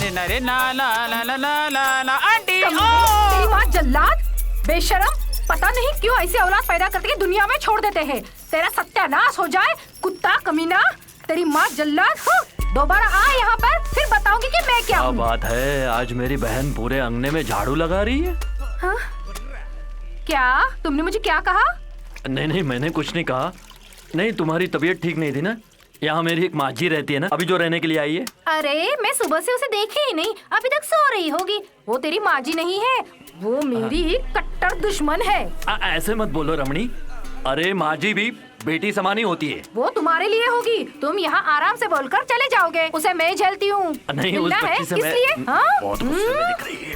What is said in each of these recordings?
नरे नरे ना ला ला ला ला ला ला आंटी। तेरी माँ जल्लाद, बेशरम, पता नहीं क्यों ऐसी औलाद पैदा करके दुनिया में छोड़ देते हैं। तेरा सत्यानाश हो जाए कुत्ता कमीना। तेरी माँ जल्लाद, दोबारा आ यहाँ पर, फिर बताऊंगी कि मैं क्या हूँ। बात है, आज मेरी बहन पूरे अंगने में झाड़ू लगा रही है। हाँ? क्या तुमने मुझे क्या कहा? नहीं नहीं, मैंने कुछ नहीं कहा। नहीं, तुम्हारी तबीयत ठीक नहीं थी ना। यहाँ मेरी एक माँ जी रहती है ना, अभी जो रहने के लिए आई है। अरे मैं सुबह से उसे देखी ही नहीं, अभी तक सो रही होगी। वो तेरी माँ जी नहीं है, वो मेरी कट्टर दुश्मन है। ऐसे मत बोलो रमणी। अरे माँ जी भी बेटी समान ही होती है। वो तुम्हारे लिए होगी, तुम यहाँ आराम से बोलकर चले जाओगे, उसे मैं झेलती हूँ। नहीं, उस बच्ची से मैं बहुत गुस्से में दिख रही है।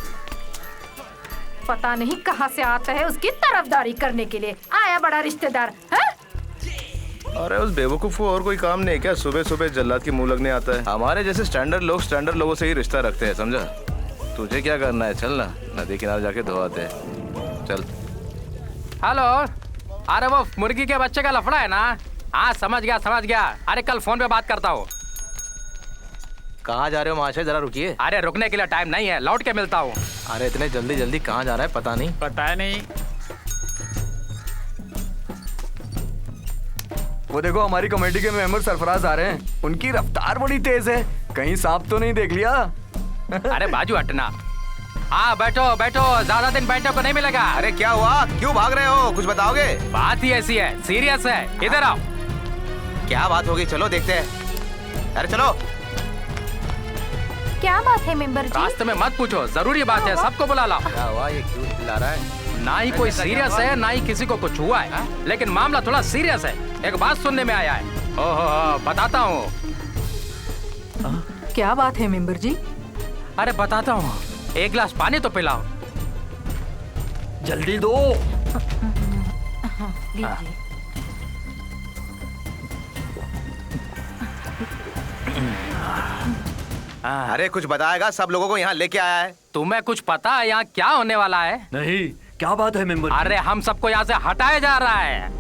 पता नहीं कहाँ से आता है उसकी तरफदारी करने के लिए आया बड़ा रिश्तेदार। हाँ? अरे उस बेवकूफ को और कोई काम नहीं क्या? सुबह सुबह जल्लाद की मुंह लगने आता है। हमारे जैसे स्टैंडर्ड लोग स्टैंडर्ड लोगों से ही रिश्ता रखते हैं, समझा? तुझे क्या करना है? चल ना, नदी किनारे जाके धोआते हैं। चल। हेलो, अरे वो मुर्गी के बच्चे का लफड़ा है ना? हाँ समझ गया। अरे कल फोन पे बात करता हूँ। कहाँ जा रहे हो महाशय? जरा रुकिए। अरे रुकने के लिए टाइम नहीं है, लौट के मिलता हूँ। अरे इतने जल्दी जल्दी कहाँ जा रहा है? पता नहीं। वो देखो, हमारी कमेटी के मेंबर सरफराज आ रहे हैं। उनकी रफ्तार बड़ी तेज है, कहीं सांप तो नहीं देख लिया? अरे बाजू हटना। हाँ बैठो, ज्यादा दिन बैठने को नहीं मिलेगा। अरे क्या हुआ? क्यों भाग रहे हो? कुछ बताओगे? बात ही ऐसी है, सीरियस है। इधर आओ। क्या बात होगी? चलो देखते हैं। अरे चलो। क्या बात है मेंबर जी? रास्ते में मत पूछो, जरूरी बात है, सबको बुला लाओ। क्या हुआ? ये क्यों चिल्ला रहा है? ना ही कोई सीरियस है, ना ही किसी को कुछ हुआ है, लेकिन मामला थोड़ा सीरियस है। एक बात सुनने में आया है। ओहो, बताता हूँ। क्या बात है मेंबर जी? अरे बताता हूँ, एक गिलास पानी तो पिलाओ। जल्दी दो। लीजिए। अरे कुछ बताएगा? सब लोगों को यहाँ लेके आया है। तुम्हें कुछ पता है यहाँ क्या होने वाला है? नहीं, क्या बात है मेंबर? अरे हम सबको यहाँ से हटाया जा रहा है।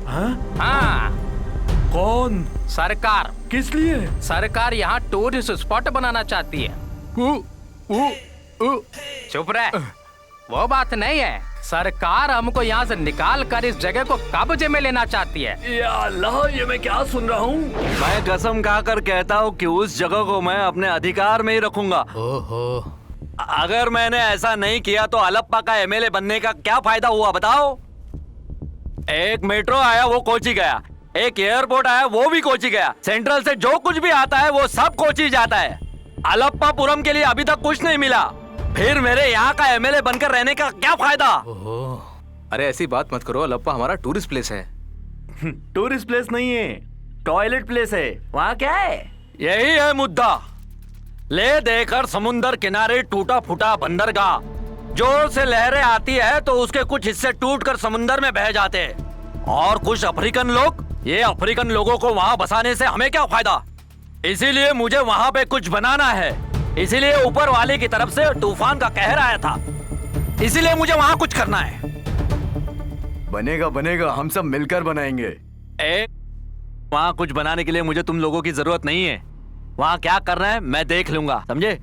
हाँ। कौन? सरकार। किस लिए? सरकार यहाँ टूरिस्ट स्पॉट बनाना चाहती है। चुप रहे, वो बात नहीं है। सरकार हमको यहाँ से निकाल कर इस जगह को कब्जे में लेना चाहती है। या अल्लाह, ये मैं क्या सुन रहा हूँ? मैं कसम खाकर कहता हूँ कि उस जगह को मैं अपने अधिकार में ही रखूंगा। ओहो। अगर मैंने ऐसा नहीं किया तो अलप्पा का एमएलए बनने का क्या फायदा हुआ बताओ? एक मेट्रो आया वो कोची गया, एक एयरपोर्ट आया वो भी कोची गया, सेंट्रल से जो कुछ भी आता है वो सब कोची जाता है। अलप्पापुरम के लिए अभी तक कुछ नहीं मिला, फिर मेरे यहाँ का एमएलए बनकर रहने का क्या फायदा? अरे ऐसी बात मत करो, अलप्पा हमारा टूरिस्ट प्लेस है। टूरिस्ट प्लेस नहीं है, टॉयलेट प्लेस है। वहाँ क्या है? यही है मुद्दा। ले देकर समुन्दर किनारे टूटा फूटा बंदरगाह, जोर से लहरें आती है तो उसके कुछ हिस्से टूटकर समुन्दर में बह जाते हैं। और कुछ अफ्रीकन लोग, ये अफ्रीकन लोगों को वहाँ बसाने से हमें क्या फायदा? इसीलिए मुझे वहाँ पे कुछ बनाना है। इसीलिए ऊपर वाले की तरफ से तूफान का कहर आया था, इसीलिए मुझे वहाँ कुछ करना है। बनेगा, हम सब मिलकर बनाएंगे। वहाँ कुछ बनाने के लिए मुझे तुम लोगों की जरूरत नहीं है। वहाँ क्या करना है मैं देख लूंगा, समझे?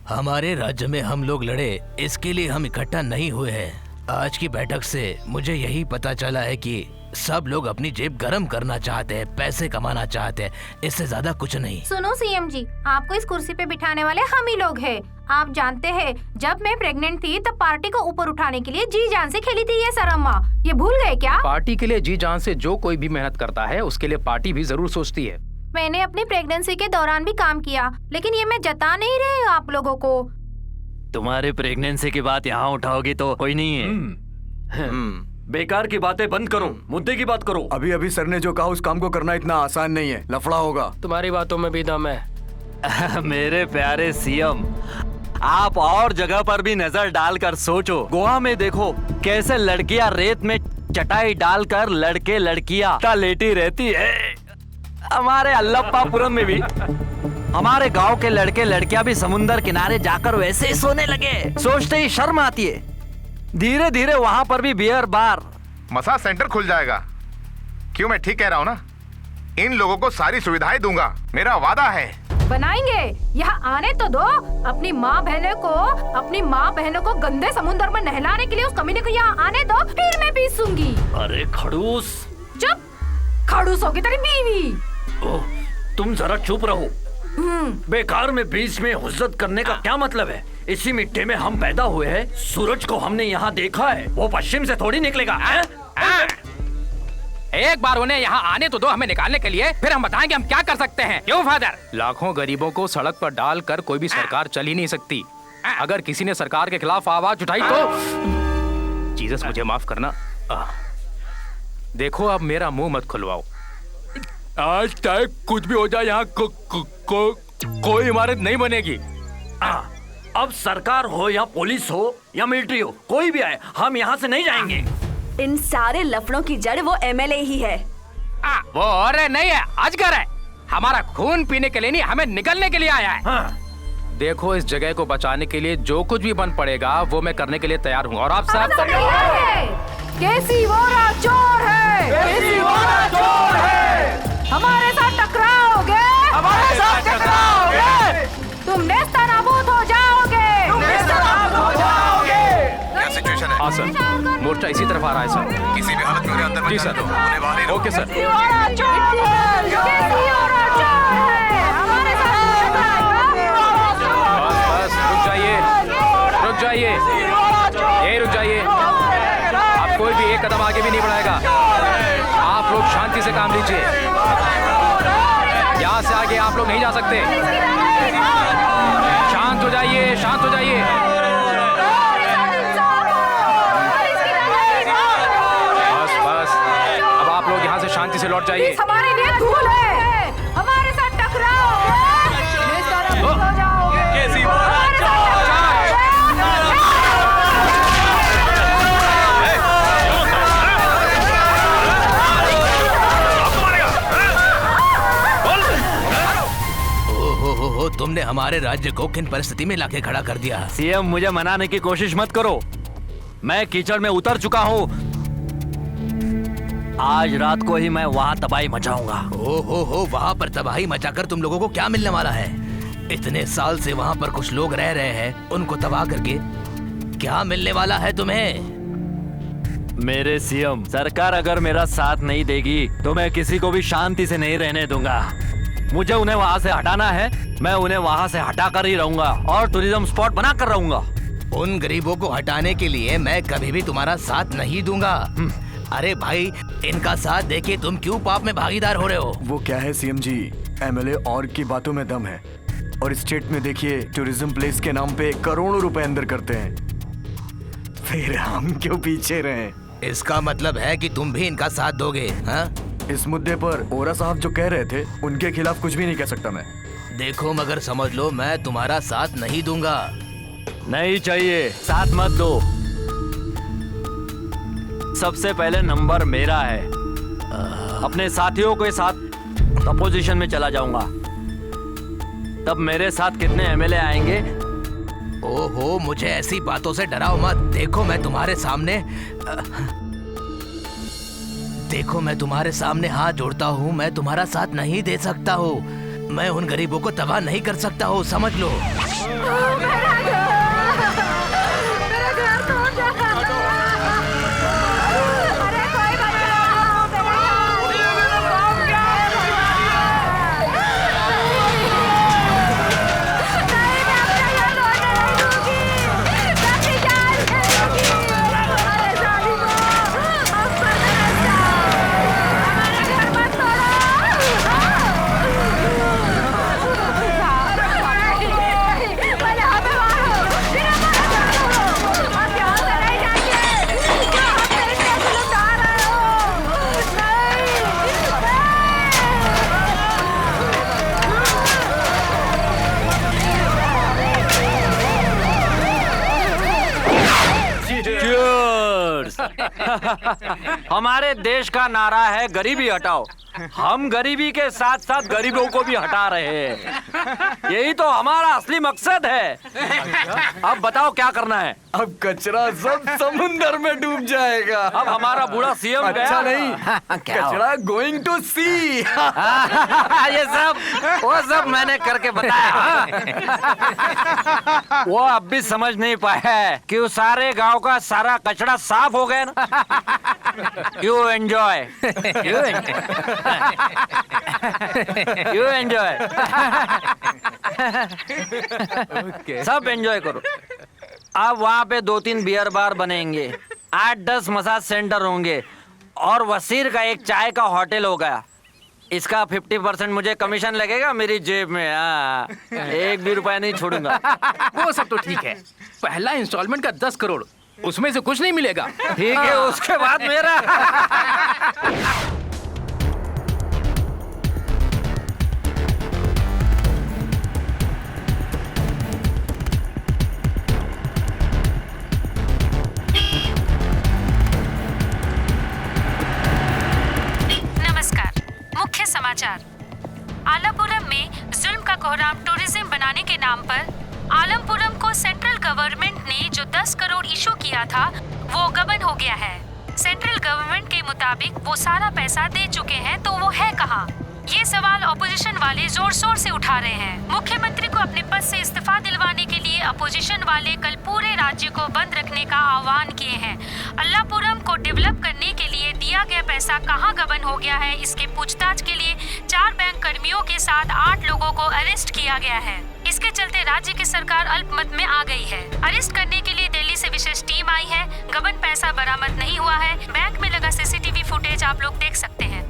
हमारे राज्य में हम लोग लड़े, इसके लिए हम इकट्ठा नहीं हुए हैं। आज की बैठक से मुझे यही पता चला है कि सब लोग अपनी जेब गरम करना चाहते हैं, पैसे कमाना चाहते हैं, इससे ज्यादा कुछ नहीं। सुनो सीएम जी, आपको इस कुर्सी पे बिठाने वाले हम ही लोग हैं। आप जानते हैं, जब मैं प्रेग्नेंट थी तब पार्टी को ऊपर उठाने के लिए जी जान से खेली थी ये सरम्मा। ये भूल गए क्या? पार्टी के लिए जी जान से जो कोई भी मेहनत करता है उसके लिए पार्टी भी जरूर सोचती है। मैंने अपनी प्रेगनेंसी के दौरान भी काम किया, लेकिन ये मैं जता नहीं रही हूँ आप लोगों को। तुम्हारे प्रेगनेंसी की बात यहाँ उठाओगी तो कोई नहीं है। बेकार की बातें बंद करो, मुद्दे की बात करो। अभी सर ने जो कहा उस काम को करना इतना आसान नहीं है, लफड़ा होगा। तुम्हारी बातों में भी दम है। मेरे प्यारे सीएम, आप और जगह पर भी नजर डालकर सोचो। गोवा में देखो कैसे लड़कियां रेत में चटाई डालकर लड़के लड़कियां लेटी रहती है। हमारे अल्लप्पापुरम में भी हमारे गांव के लड़के लड़कियां भी समुंदर किनारे जाकर वैसे ही सोने लगे। सोचते ही शर्म आती है। धीरे धीरे वहां पर भी बियर बार, मसाज सेंटर खुल जाएगा। क्यों, मैं ठीक कह रहा हूं ना? इन लोगों को सारी सुविधाएं दूंगा, मेरा वादा है। बनाएंगे। यहाँ आने तो दो। अपनी माँ बहनों को गंदे समुद्र में नहलाने के लिए उस कमीने को यहाँ आने दो, फिर मैं पीसूंगी। अरे खड़ूस। चुप, खड़ूस होगी तेरी बीवी। ओह, तुम जरा चुप रहो। बेकार में बीच में हुज्जत करने का क्या मतलब है? इसी मिट्टी में हम पैदा हुए हैं। सूरज को हमने यहाँ देखा है, वो पश्चिम से थोड़ी निकलेगा। एक बार उन्हें यहाँ आने तो दो हमें निकालने के लिए, फिर हम बताएंगे हम क्या कर सकते हैं। क्यों फादर? लाखों गरीबों को सड़क पर डालकर कोई भी सरकार चल ही नहीं सकती। अगर किसी ने सरकार के खिलाफ आवाज उठाई तो जीसस मुझे माफ करना। देखो अब मेरा मुंह मत खुलवाओ। आज चाहे कुछ भी हो जाए यहाँ कोई इमारत नहीं बनेगी। अब सरकार हो या पुलिस हो या मिलिट्री हो, कोई भी आए, हम यहाँ से नहीं जाएंगे। इन सारे लफड़ों की जड़ वो एमएलए ही है। वो और नहीं है, अजगर है। हमारा खून पीने के लिए नहीं, हमें निकलने के लिए आया है। देखो इस जगह को बचाने के लिए जो कुछ भी बन पड़ेगा वो मैं करने के लिए तैयार हूँ। और आप सब केसी वोरा चोर है, केसी वोरा चोर है। हमारे साथ टकराओगे, हमारे साथ टकराओगे, तुम नेस्तनाबूद हो जाओगे, तुम नेस्तनाबूद हो जाओगे। क्या सिचुएशन है? हाँ सर, मोर्चा इसी तरफ आ रहा है सर। किसी भी हालत में उन्हें अंदर मत जी जाने सर। दो, उन्हें बाहर ही रखो। Okay sir. केसी वोरा चोर है, हमारे साथ बस रुक जाइए, रुक जाइए, यही रुक जाइए। आप कोई भी एक कदम आगे भी नहीं बढ़ाएगा। आप लोग शांति से काम लीजिए। यहाँ से आगे आप लोग नहीं जा सकते। शांत हो जाइए, शांत हो जाइए। बस बस, अब आप लोग यहाँ से शांति से लौट जाइए। हमारे लिए धूल है, हमारे साथ टकराओगे, नेस्तनाबूद हो जाओगे। केसी हो, तुमने हमारे राज्य को किन परिस्थिति में लाके खड़ा कर दिया। सीएम मुझे मनाने की कोशिश मत करो, मैं कीचड़ में उतर चुका हूँ। आज रात को ही मैं वहाँ तबाही मचाऊंगा। हो, वहाँ पर तबाही मचाकर तुम लोगों को क्या मिलने वाला है? इतने साल से वहाँ पर कुछ लोग रह रहे हैं, उनको तबाह करके क्या मिलने वाला है तुम्हें? मेरे सीएम, सरकार अगर मेरा साथ नहीं देगी तो मैं किसी को भी शांति से नहीं रहने दूंगा। मुझे उन्हें वहाँ से हटाना है, मैं उन्हें वहाँ से हटा कर ही रहूंगा और टूरिज्म स्पॉट बना कर रहूंगा। उन गरीबों को हटाने के लिए मैं कभी भी तुम्हारा साथ नहीं दूंगा। अरे भाई, इनका साथ देके तुम क्यों पाप में भागीदार हो रहे हो? वो क्या है सीएम जी, एमएलए और की बातों में दम है। और स्टेट में देखिए टूरिज्म प्लेस के नाम पे करोड़ों रुपए अंदर करते हैं, फिर हम क्यों पीछे रहे? इसका मतलब है कि तुम भी इनका साथ दोगे? हाँ? इस मुद्दे पर ओरा साहब जो कह रहे थे उनके खिलाफ कुछ भी नहीं कह सकता मैं। देखो मगर समझ लो, मैं तुम्हारा साथ नहीं दूंगा। नहीं चाहिए, साथ मत दो। सबसे पहले नंबर मेरा है। अपने साथियों के साथ अपोजिशन में चला जाऊंगा। तब मेरे साथ कितने एमएलए आएंगे? ओहो, मुझे ऐसी बातों से डराओ मत। देखो मैं तुम्हारे सामने हाथ जोड़ता हूँ। मैं तुम्हारा साथ नहीं दे सकता हूँ। मैं उन गरीबों को तबाह नहीं कर सकता हूँ, समझ लो। हमारे देश का नारा है गरीबी हटाओ। हम गरीबी के साथ साथ गरीबों को भी हटा रहे हैं। यही तो हमारा असली मकसद है। अब बताओ क्या करना है? अब कचरा सब समुंदर में डूब जाएगा। अब हमारा बूढ़ा सीएम अच्छा नहीं, कचरा गोइंग टू सी। ये वो सब मैंने करके बताया। वो अब भी समझ नहीं पाया है कि उस सारे गांव का सारा कचरा साफ हो गया ना। यू एंजॉय, यू एंजॉय, सब एंजॉय करो। अब वहाँ पे 2-3 बियर बार बनेंगे, 8-10 मसाज सेंटर होंगे और वसीर का एक चाय का होटल होगा। इसका 50% मुझे कमीशन लगेगा मेरी जेब में। हाँ, 1 भी रुपया नहीं छोड़ूंगा। वो सब तो ठीक है, पहला इंस्टॉलमेंट का 10 करोड़, उसमें से कुछ नहीं मिलेगा। ठीक है, उसके बाद मेरा। मुख्य समाचार। आलापुरम में जुल्म का कोहराम टूरिज्म बनाने के नाम पर आलमपुरम को सेंट्रल गवर्नमेंट ने जो 10 करोड़ इशू किया था वो गबन हो गया है। सेंट्रल गवर्नमेंट के मुताबिक वो सारा पैसा दे चुके हैं, तो वो है कहाँ? ये सवाल अपोजिशन वाले जोर शोर से उठा रहे हैं। मुख्यमंत्री को अपने पद से इस्तीफा दिलवाने के लिए अपोजिशन वाले कल पूरे राज्य को बंद रखने का आह्वान किए हैं। अल्लापुरम को डेवलप करने के लिए दिया गया पैसा कहां गबन हो गया है, इसके पूछताछ के लिए 4 बैंक कर्मियों के साथ 8 लोगों को अरेस्ट किया गया है। इसके चलते राज्य की सरकार अल्पमत में आ गई है। अरेस्ट करने के लिए दिल्ली से विशेष टीम आई है। गबन पैसा बरामद नहीं हुआ है। बैंक में लगा CCTV फुटेज आप लोग देख सकते हैं।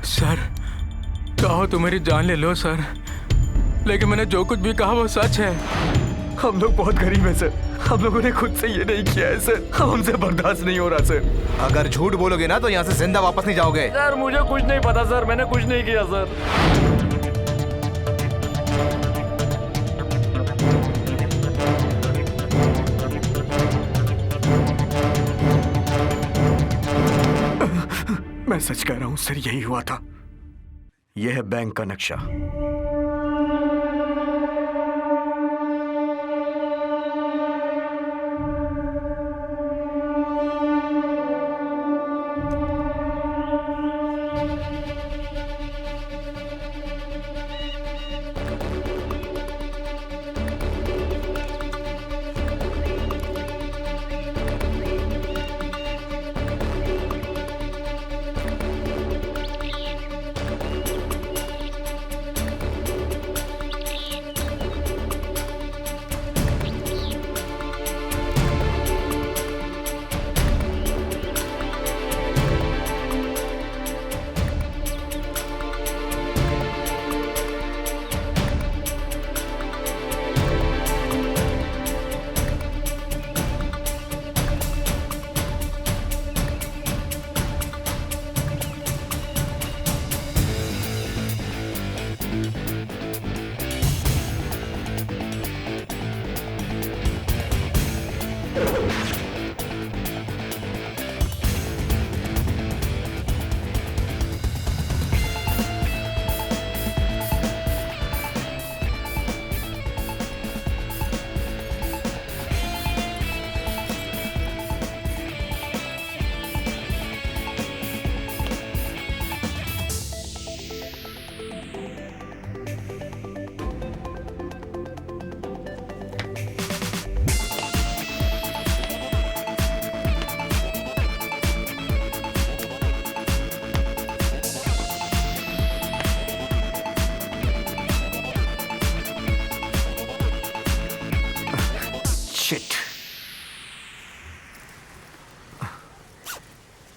सर, चाहो तो मेरी जान ले लो सर, लेकिन मैंने जो कुछ भी कहा वो सच है। हम लोग बहुत गरीब हैं सर, हम लोगों ने खुद से ये नहीं किया है सर, हमसे बर्दाश्त नहीं हो रहा सर। अगर झूठ बोलोगे ना तो यहाँ से जिंदा वापस नहीं जाओगे। सर मुझे कुछ नहीं पता सर, मैंने कुछ नहीं किया सर। मैं सच कह रहा हूँ सर, यही हुआ था। यह है बैंक का नक्शा।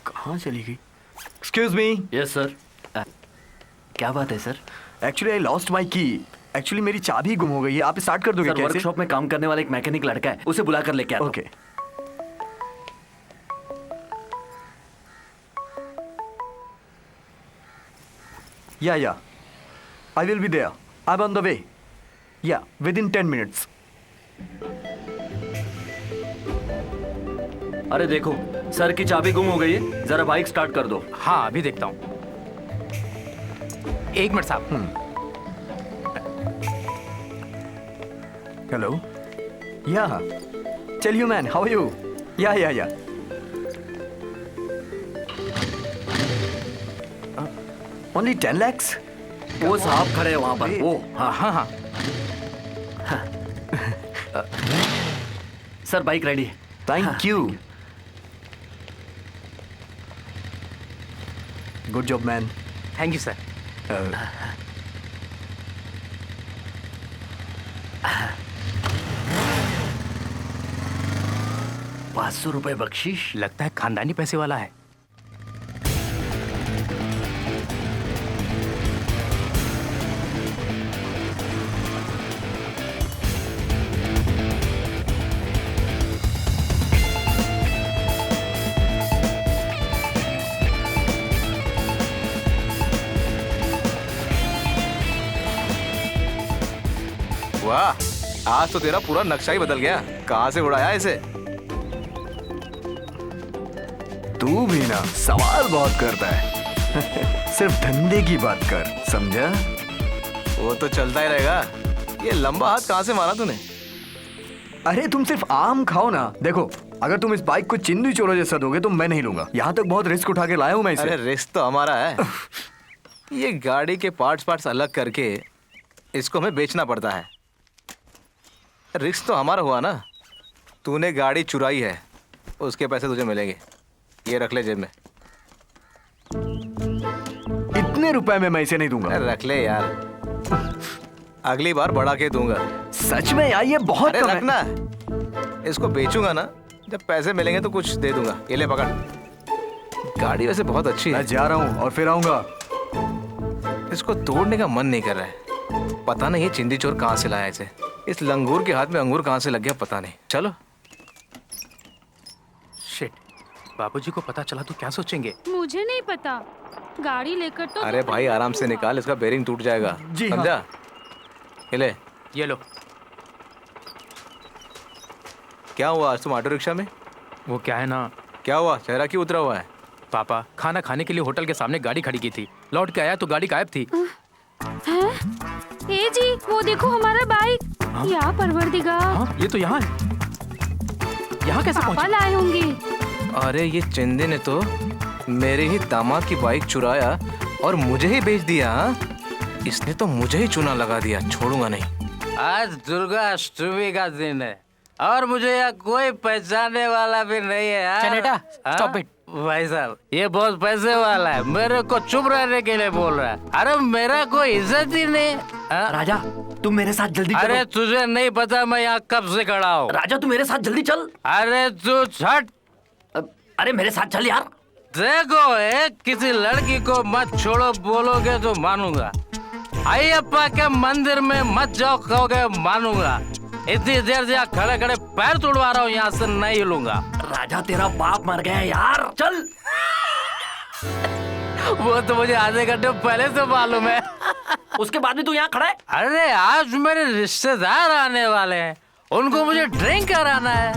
कहाँ चली गई? Excuse me. Yes sir. क्या बात है sir? Actually I lost my की। एक्चुअली मेरी चाबी गुम हो गई है, आप स्टार्ट कर दोगे? सर वर्कशॉप में काम करने वाला एक मैकेनिक लड़का है, उसे बुला कर लेके आओ। Okay. Yeah I will be there, I am on the way, yeah with in 10 minutes. अरे देखो, सर की चाबी गुम हो गई है, जरा बाइक स्टार्ट कर दो। हाँ अभी देखता हूँ। एक मिनट साहब। Hello, yeah tell you man, how are you? Yeah only 10 lakhs? वो साहब खड़े हैं वहां पर, वो। हाँ हाँ हाँ। सर बाइक रेडी है। Thank you, good job man. Thank you sir. 500 रुपए बख्शीश। लगता है खानदानी पैसे वाला है। वाह, आज तो तेरा पूरा नक्शा ही बदल गया। कहाँ से उड़ाया इसे? तू भी ना सवाल बहुत करता है। सिर्फ धंधे की बात कर, समझा? वो तो चलता ही रहेगा। ये लंबा हाथ कहाँ से मारा तूने? अरे तुम सिर्फ आम खाओ ना। देखो, अगर तुम इस बाइक को चिंदी चोरों जैसा दोगे तो मैं नहीं लूंगा। यहाँ तक बहुत रिस्क उठा के लाया हूँ मैं इसे। अरे रिस्क तो हमारा है। ये गाड़ी के पार्ट्स अलग करके इसको हमें बेचना पड़ता है। रिस्क तो हमारा हुआ ना। तूने गाड़ी चुराई है, उसके पैसे तुझे मिलेंगे। ये रख ले जेब में। इतने रुपए में मैं इसे नहीं दूंगा। अरे रख ले यार, अगली बार बढ़ा के दूंगा। सच में यार, ये बहुत अरे कम है। रखना, इसको बेचूंगा ना, जब पैसे मिलेंगे तो कुछ दे दूंगा। ये ले पकड़। गाड़ी वैसे बहुत अच्छी है। मैं जा रहा हूँ और फिर आऊंगा। इसको तोड़ने का मन नहीं कर रहा है। पता नहीं ये चिंदी चोर कहाँ से लाया इसे। इस लंगूर के हाथ में अंगूर कहाँ से लग गया पता नहीं। चलो। शिट, बाबूजी को पता चला तो क्या सोचेंगे? मुझे नहीं पता, गाड़ी लेकर तो। अरे भाई आराम से निकाल, इसका बेरिंग टूट जाएगा। जी हाँ। समझा? ये ले। ये लो। क्या हुआ आज तुम ऑटो रिक्शा में? वो क्या है ना, क्या हुआ, चेहरा क्यों उतरा हुआ है? पापा खाना खाने के लिए होटल के सामने गाड़ी खड़ी की थी, लौट के आया तो गाड़ी गायब थी। ए जी, वो देखो हमारा बाइक। या परवरदिगार, हाँ, ये तो यहाँ है। यहाँ कैसे पापा पहुंची? लाए होंगे। अरे ये चिंदे ने तो मेरे ही दामाद की बाइक चुराया और मुझे ही बेच दिया। हाँ? इसने तो मुझे ही चूना लगा दिया, छोड़ूंगा नहीं। आज दुर्गा अष्टमी का दिन है और मुझे यहाँ कोई पहचानने वाला भी नहीं है यार। चनेटा, हाँ? stop it। भाई साहब, ये बहुत पैसे वाला है, मेरे को चुप रहने के लिए बोल रहा है। अरे मेरा कोई इज्जत ही नहीं। हाँ? राजा, तुम मेरे साथ जल्दी चलो। अरे तुझे नहीं पता मैं यहाँ कब से खड़ा हूँ। राजा तू मेरे साथ जल्दी चल। अरे तू छट। अरे मेरे साथ चल यार। देखो किसी लड़की को मत छोड़ो बोलोगे तो मानूंगा, अयप्पा के मंदिर में मत जाओ कहोगे मानूंगा। इतनी देर से यहाँ खड़े खड़े पैर तोड़वा रहा हूँ, यहाँ से नहीं हिलूंगा। राजा तेरा बाप मर गया यार, चल। वो तो मुझे आधे घंटे पहले से मालूम है। उसके बाद भी तू यहाँ खड़ा है? अरे आज मेरे रिश्तेदार आने वाले हैं, उनको मुझे ड्रिंक कराना है।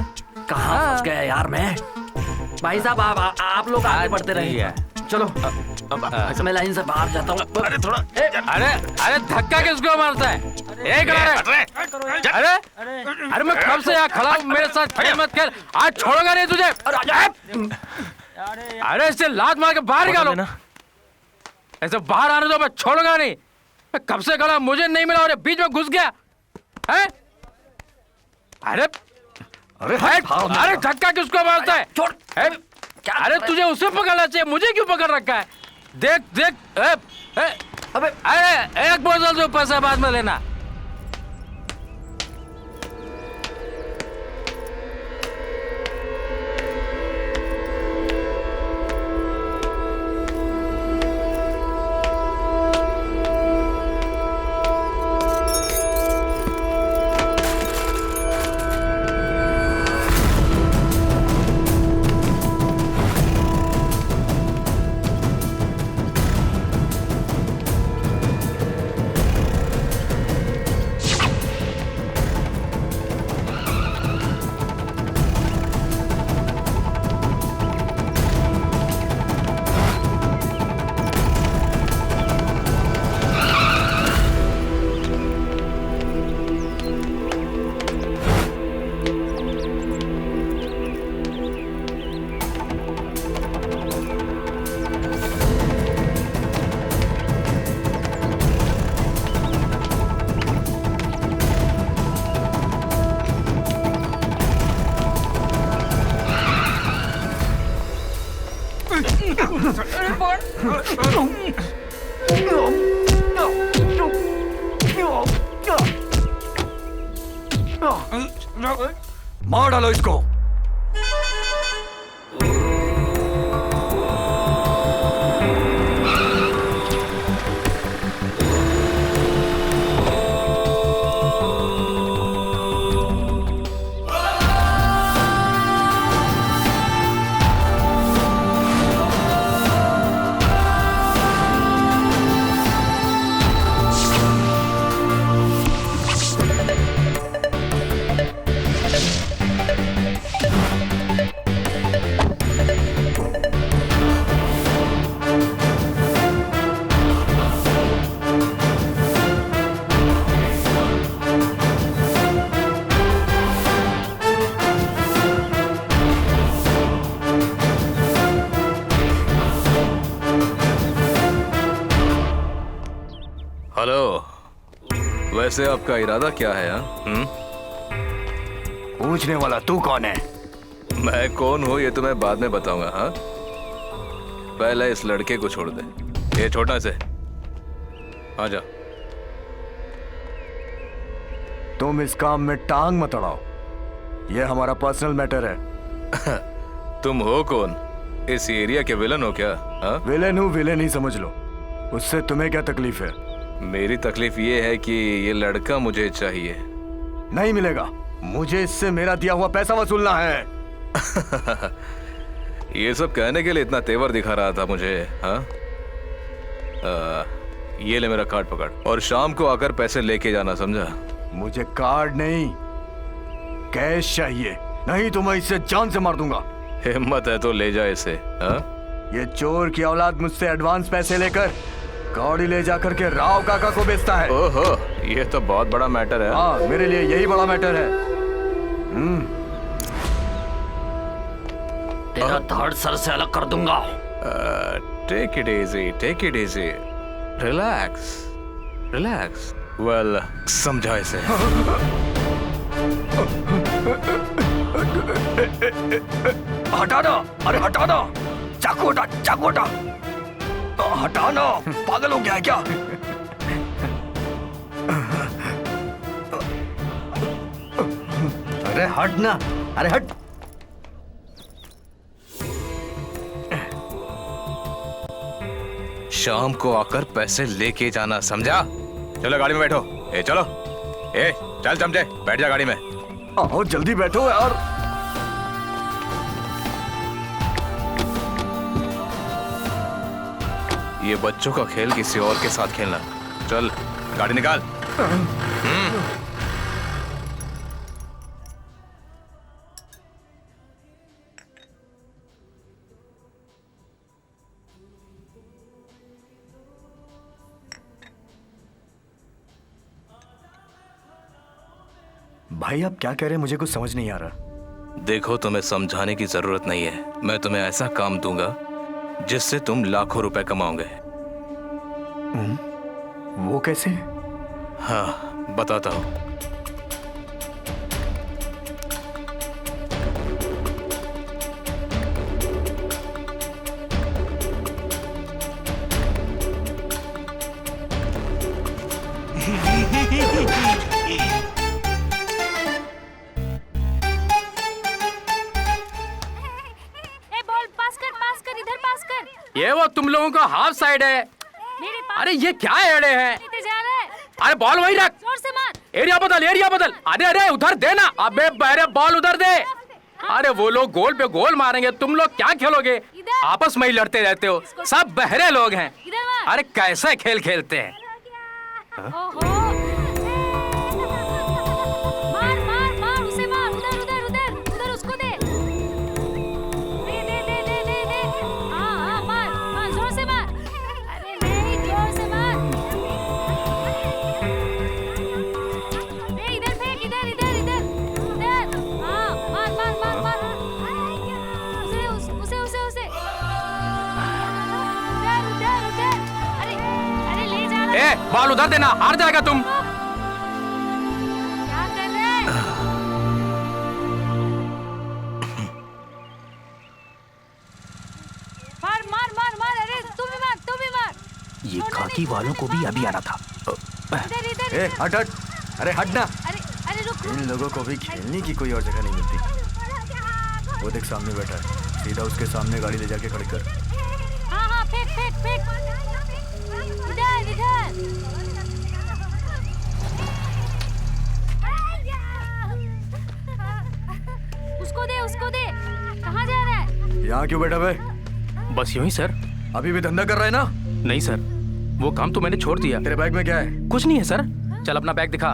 कहाँ फंस गया यार मैं। भाई साहब आप लोग आगे बढ़ते रहिए। चलो अब मैं लाइन से बाहर जाता हूँ। अरे थोड़ा अरे धक्का किसको मारता है? अरे मैं कब से यहाँ खड़ा हूँ, मेरे साथ खेल मत खेल। आज छोड़ूंगा नहीं तुझे। अरे इससे लात मार के बाहर निकालो। ऐसे बाहर आने दो, मैं छोड़ूंगा नहीं। मैं कब से खड़ा, मुझे नहीं मिला और बीच में घुस गया है। अरे अरे धक्का किसको मारता है? छोड़। अरे तुझे उसे पकड़ना चाहिए, मुझे क्यों पकड़ रखा है? देख देख अबे अरे एक बोतल दो, पैसा बाद में लेना। मार डालो इसको। हेलो, वैसे आपका इरादा क्या है? पूछने वाला तू कौन है? मैं कौन हूँ ये तो मैं बाद में बताऊंगा। हाँ, पहले इस लड़के को छोड़ दे। ये छोटा से आ जा। तुम इस काम में टांग मत अड़ाओ, ये हमारा पर्सनल मैटर है। तुम हो कौन? इस एरिया के विलन हो क्या? हाँ? विलेन हूँ, विलेन ही समझ लो। उससे तुम्हें क्या तकलीफ है? मेरी तकलीफ ये है कि ये लड़का मुझे चाहिए। नहीं मिलेगा, मुझे इससे मेरा दिया हुआ पैसा वसूलना है। ये सब कहने के लिए इतना तेवर दिखा रहा था मुझे? हाँ, ये ले मेरा कार्ड पकड़ और शाम को आकर पैसे लेके जाना, समझा? मुझे कार्ड नहीं, कैश चाहिए, नहीं तो मैं इसे जान से मार दूंगा। हिम्मत है तो ले जा इसे। हाँ? ये चोर की औलाद मुझसे एडवांस पैसे लेकर गाड़ी ले जाकर के राव काका को बेचता है। ओहो, ये तो बहुत बड़ा मैटर है। हाँ, मेरे लिए यही बड़ा मैटर है। तेरा धड़ सर से अलग कर दूंगा। Take it easy, take it easy, relax, relax. Well, समझा इसे। हटा दो, अरे हटा दो, चाकू हटा, चाकू हटा, हटा ना, पागल हो गया है क्या? अरे हट ना, अरे हट। शाम को आकर पैसे लेके जाना, समझा? चलो गाड़ी में बैठो। ए चलो, ए चल चमचे, बैठ जा गाड़ी में। आओ जल्दी बैठो यार। ये बच्चों का खेल किसी और के साथ खेलना। चल गाड़ी निकाल। भाई आप क्या कह रहे हैं, मुझे कुछ समझ नहीं आ रहा। देखो, तुम्हें समझाने की जरूरत नहीं है। मैं तुम्हें ऐसा काम दूंगा जिससे तुम लाखों रुपए कमाओगे। वो कैसे? हाँ, बताता हूँ। ये वो तुम लोगों का हाफ साइड है। अरे ये क्या एड़े हैं? अरे बॉल वही रख, जोर से मार। एरिया बदल, एरिया बदल। अरे अरे उधर देना। अबे बहरे, बॉल उधर दे। अरे वो लोग गोल पे गोल मारेंगे, तुम लोग क्या खेलोगे? आपस में ही लड़ते रहते हो, सब बहरे लोग हैं। अरे कैसे खेल खेलते हैं? ओहो, मार मार मार, उसे मार, उधर उधर उधर उधर उसको दे। दे दे दे दे दे दे। हाँ हाँ, मार मार, जोर से मार। अरे नहीं, जोर से मार। इधर फेंक, इधर इधर इधर इधर। हाँ, मार मार मार मार। उसे उसे उसे उसे। उधर उधर उधर। अरे अरे ले जा रहा है। ए बॉल उधर देना, हार जाएगा तुम। क्या कर रहे हैं? मार मार ये खाकी वालों को भी अभी आना था। ए हट हट, अरे हट ना। अरे रुक। इन लोगों को भी खेलने की कोई और जगह नहीं मिलती। वो देख सामने बैठा है, सीधा उसके सामने गाड़ी ले जाके खड़ी कर। हाँ फेंक। इधर। उसको दे। कहाँ जा रहा है? यहाँ क्यों बैठा बे? बस यूं ही सर। अभी भी धंधा कर रहा है ना? नहीं सर, वो काम तो मैंने छोड़ दिया। तेरे बैग में क्या है? कुछ नहीं है सर। चल अपना बैग दिखा।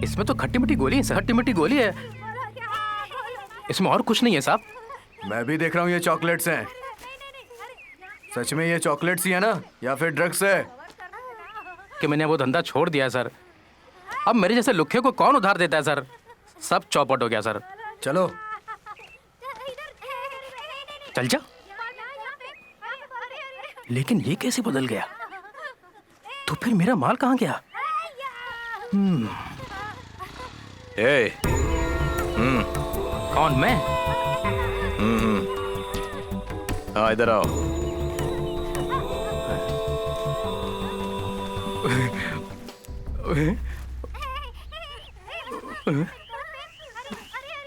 इसमें तो खट्टी मिट्टी गोली है सर, खट्टी मिट्टी गोली है। इसमें और कुछ नहीं है साहब। मैं भी देख रहा हूँ ये चॉकलेट्स हैं। सच में ये चॉकलेट्स ही है ना, या फिर ड्रग्स है? कि मैंने वो धंधा छोड़ दिया है सर। अब मेरे जैसे लुखे को कौन उधार देता है सर? सब चौपट हो गया सर। चलो चल जा। लेकिन ये कैसे बदल गया? तो फिर मेरा माल कहाँ गया? ए, कौन मैं? हाँ इधर आओ।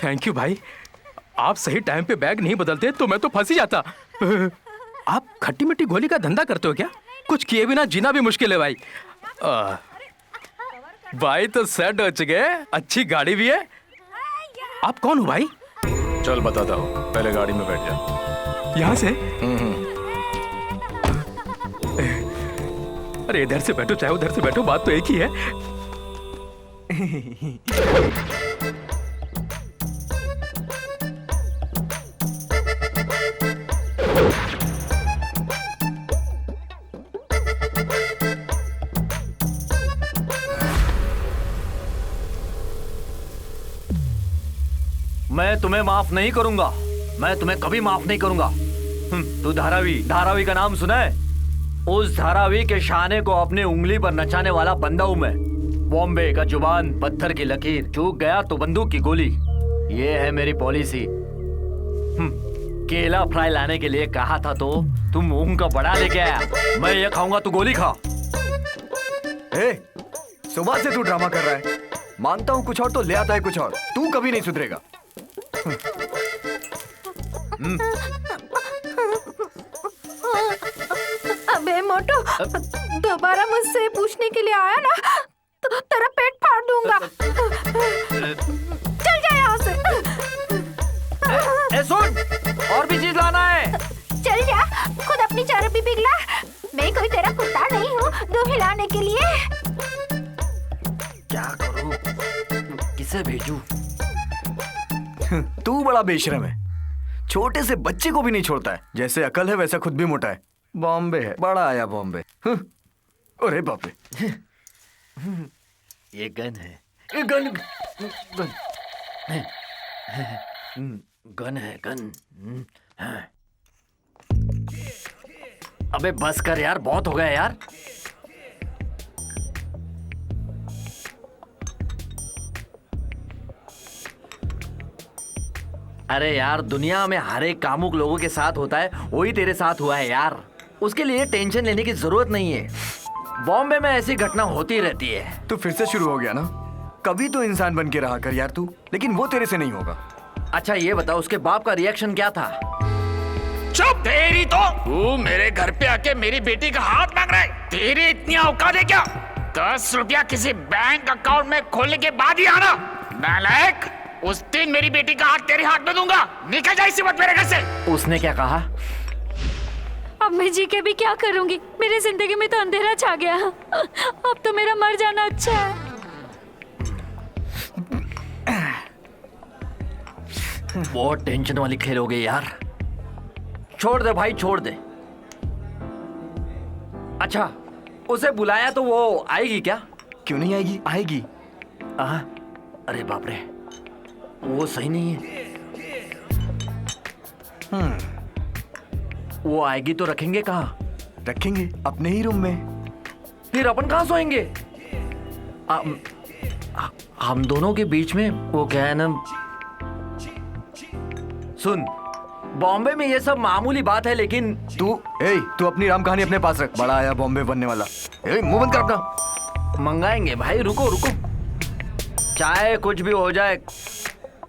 थैंक यू भाई, आप सही टाइम पे बैग नहीं बदलते तो मैं तो फंस ही जाता। आप खट्टी मिट्टी गोली का धंधा करते हो क्या? कुछ किए बिना जीना भी मुश्किल है भाई। भाई तो सेट हो चुके हैं, अच्छी गाड़ी भी है। आप कौन हो भाई? चल बताता हूँ, पहले गाड़ी में बैठ जा। यहाँ से? अरे इधर से बैठो चाहे उधर से बैठो, बात तो एक ही है। मैं तुम्हें माफ नहीं करूंगा। मैं तुम्हें कभी माफ नहीं करूंगा। तू धारावी का नाम सुना है? उस धारावी के शाने को अपनी उंगली पर नचाने वाला बंदा हूं मैं। बॉम्बे का जुबान, पत्थर की लकीर, चूक गया तो बंदूक की गोली। ये है मेरी पॉलिसी। केला फ्राई लाने के लिए कहा था तो तुम मूंग का बड़ा लेके आया। मैं ये खाऊंगा, तू गोली खा। सुबह से तू ड्रामा कर रहा है। मानता हूँ कुछ और तो ले आता है कुछ और। तू कभी नहीं सुधरेगा। अबे मोटू, दोबारा मुझसे पूछने के लिए आया ना तो तेरा पेट फाड़ दूंगा। चल जा यहाँ से। सुन, और भी चीज लाना है। चल जा, खुद अपनी चर्बी पिघला। मैं कोई तेरा कुत्ता नहीं हूँ दूध हिलाने के लिए। क्या करूँ, किसे भेजूं? तू बड़ा बेशरम है, छोटे से बच्चे को भी नहीं छोड़ता है। जैसे अकल है वैसा खुद भी मोटा है। बॉम्बे है, बड़ा आया बॉम्बे। अरे बाप रे, ये गन है। गन है, गन। अबे बस कर यार, बहुत हो गया यार। अरे यार, दुनिया में हर एक कामुक लोगों के साथ होता है, वही तेरे साथ हुआ है यार। उसके लिए टेंशन लेने की जरूरत नहीं है। बॉम्बे में ऐसी घटना होती रहती है। तू फिर से शुरू हो गया ना। कभी तो इंसान बन के रहा कर यार तू, लेकिन वो तेरे से नहीं होगा। अच्छा ये बता, उसके बाप का रिएक्शन क्या था? चुप! तेरी तो तू मेरे घर पे आके मेरी बेटी का हाथ मांग रहा है। तेरी इतनी औकात है क्या? 10 रुपया किसी बैंक अकाउंट में खोलने के बाद ही आना। नालायक! उस दिन मेरी बेटी का हाथ तेरे हाथ में दूंगा। निकल जा इसी वक्त मेरे घर से। उसने क्या कहा? अब मैं जी के भी क्या करूंगी? मेरी जिंदगी में तो अंधेरा छा गया। अब तो मेरा मर जाना अच्छा है। बहुत टेंशन वाली खेल हो गई यार। छोड़ दे भाई, छोड़ दे। अच्छा, उसे बुलाया तो वो आएगी क्या? क्यों नहीं आएगी? आएगी। अरे बाप रे, वो सही नहीं है। वो आएगी तो रखेंगे कहाँ? रखेंगे अपने ही रूम में। फिर अपन कहाँ सोएंगे? हम दोनों के बीच में वो क्या है ना। सुन, बॉम्बे में ये सब मामूली बात है, लेकिन तू अपनी राम कहानी अपने पास रख। बड़ा आया बॉम्बे बनने वाला। मुंह बंद कर अपना। मंगाएंगे भाई, रुको रुको। चाहे कुछ भी हो जाए,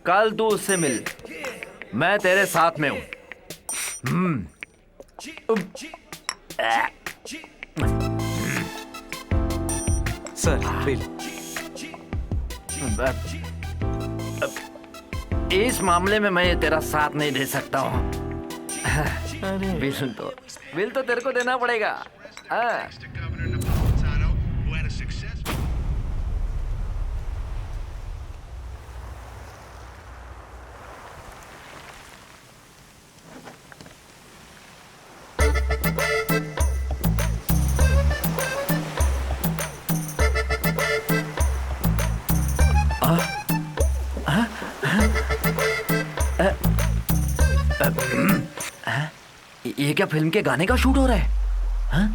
कल तू उससे मिल, मैं तेरे साथ में हूं। Sir bill. इस मामले में मैं तेरा साथ नहीं दे सकता हूँ। बिल तो तेरे को देना पड़ेगा। हाँ। ये क्या फिल्म के गाने का शूट हो रहा है? हाँ?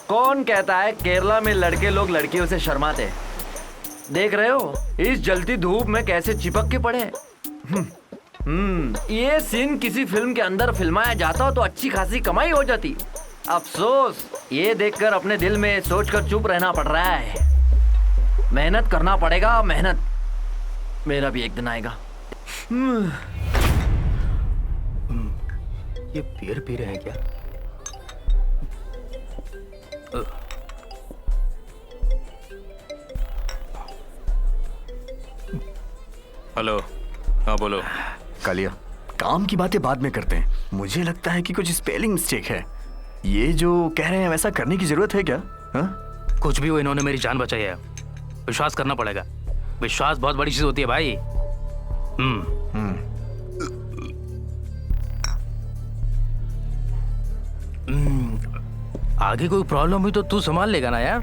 कौन कहता है केरला में लड़के लोग लड़कियों से शर्माते हैं? देख रहे हो इस जलती धूप में कैसे चिपक के पड़े हैं। ये सीन किसी फिल्म के अंदर फिल्माया जाता तो अच्छी खासी कमाई हो जाती। अफसोस ये देखकर अपने दिल में सोचकर चुप रहना पड़ रहा है। मेहनत करना पड़ेगा, मेहनत। मेरा भी एक दिन आएगा। ये बियर पी रहे हैं क्या? हेलो, हाँ बोलो। कालिया, काम की बातें बाद में करते हैं। मुझे लगता है कि कुछ स्पेलिंग मिस्टेक है। ये जो कह रहे हैं वैसा करने की जरूरत है क्या? हाँ? कुछ भी हो, इन्होंने मेरी जान बचाई है। विश्वास करना पड़ेगा। विश्वास बहुत बड़ी चीज होती है भाई। आगे कोई प्रॉब्लम हुई तो तू संभाल लेगा ना यार?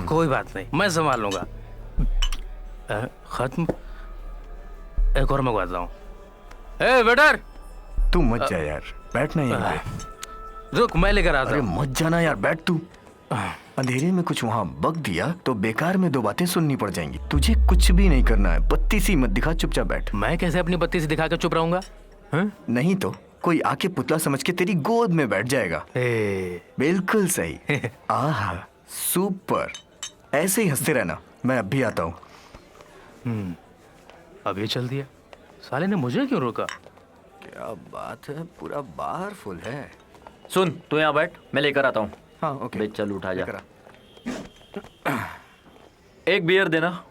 कोई बात नहीं, मैं संभाल लूंगा। खत्म। एक और मंगवाता हूँ। ए वेटर, तू मत जा यार, बैठना यहीं पे। रुक, मैं लेकर आता अरे हूँ। मत जाना यार, बैठ तू। अंधेरे में कुछ वहाँ बक दिया तो बेकार में 2 बातें सुननी पड़ जाएंगी। तुझे कुछ भी नहीं करना है, बत्ती सी मत दिखा, चुपचाप बैठ। मैं कैसे अपनी बत्ती से दिखा कर चुप रहूंगा? नहीं तो कोई आके पुतला समझ के तेरी गोद में बैठ जाएगा। बिल्कुल सही। आहा, सुपर। ऐसे ही हंसते रहना। मैं अब भी आता हूँ। अब ये चल दिया। साले ने मुझे क्यों रोका? क्या बात है, पूरा बार फुल है। सुन, तू यहाँ बैठ, मैं लेकर आता हूँ। हाँ ओके। बे चल, उठा जा। एक बियर देना।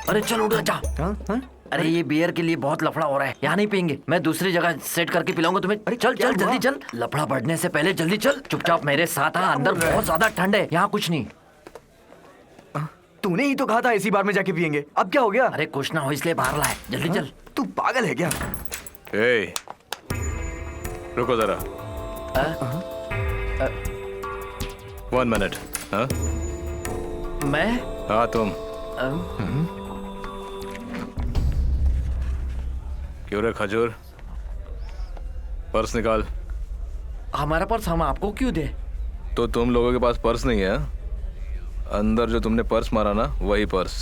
अरे चल उठ जा। अरे ये बियर के लिए बहुत लफड़ा हो रहा है, यहाँ नहीं पियेंगे। मैं दूसरी जगह सेट करके पिलाऊंगा तुम्हें। अरे चल चल जल्दी चल, लफड़ा बढ़ने से पहले जल्दी चल। चुपचाप मेरे साथ आ, अंदर बहुत ज्यादा ठंड है, यहाँ कुछ नहीं। तूने ही तो कहा था इसी बार में जाके पियेंगे, अब क्या हो गया? अरे कुछ ना हो इसलिए बाहर लाए, जल्दी चल। तू पागल है क्या? ए, रुको जरा। 1 मिनट। हाँ मैं? हाँ तुम। क्यों रे खजूर, पर्स निकाल। हमारा पर्स हम आपको क्यों दे? तो तुम लोगों के पास पर्स नहीं है? अंदर जो तुमने पर्स मारा ना, वही पर्स।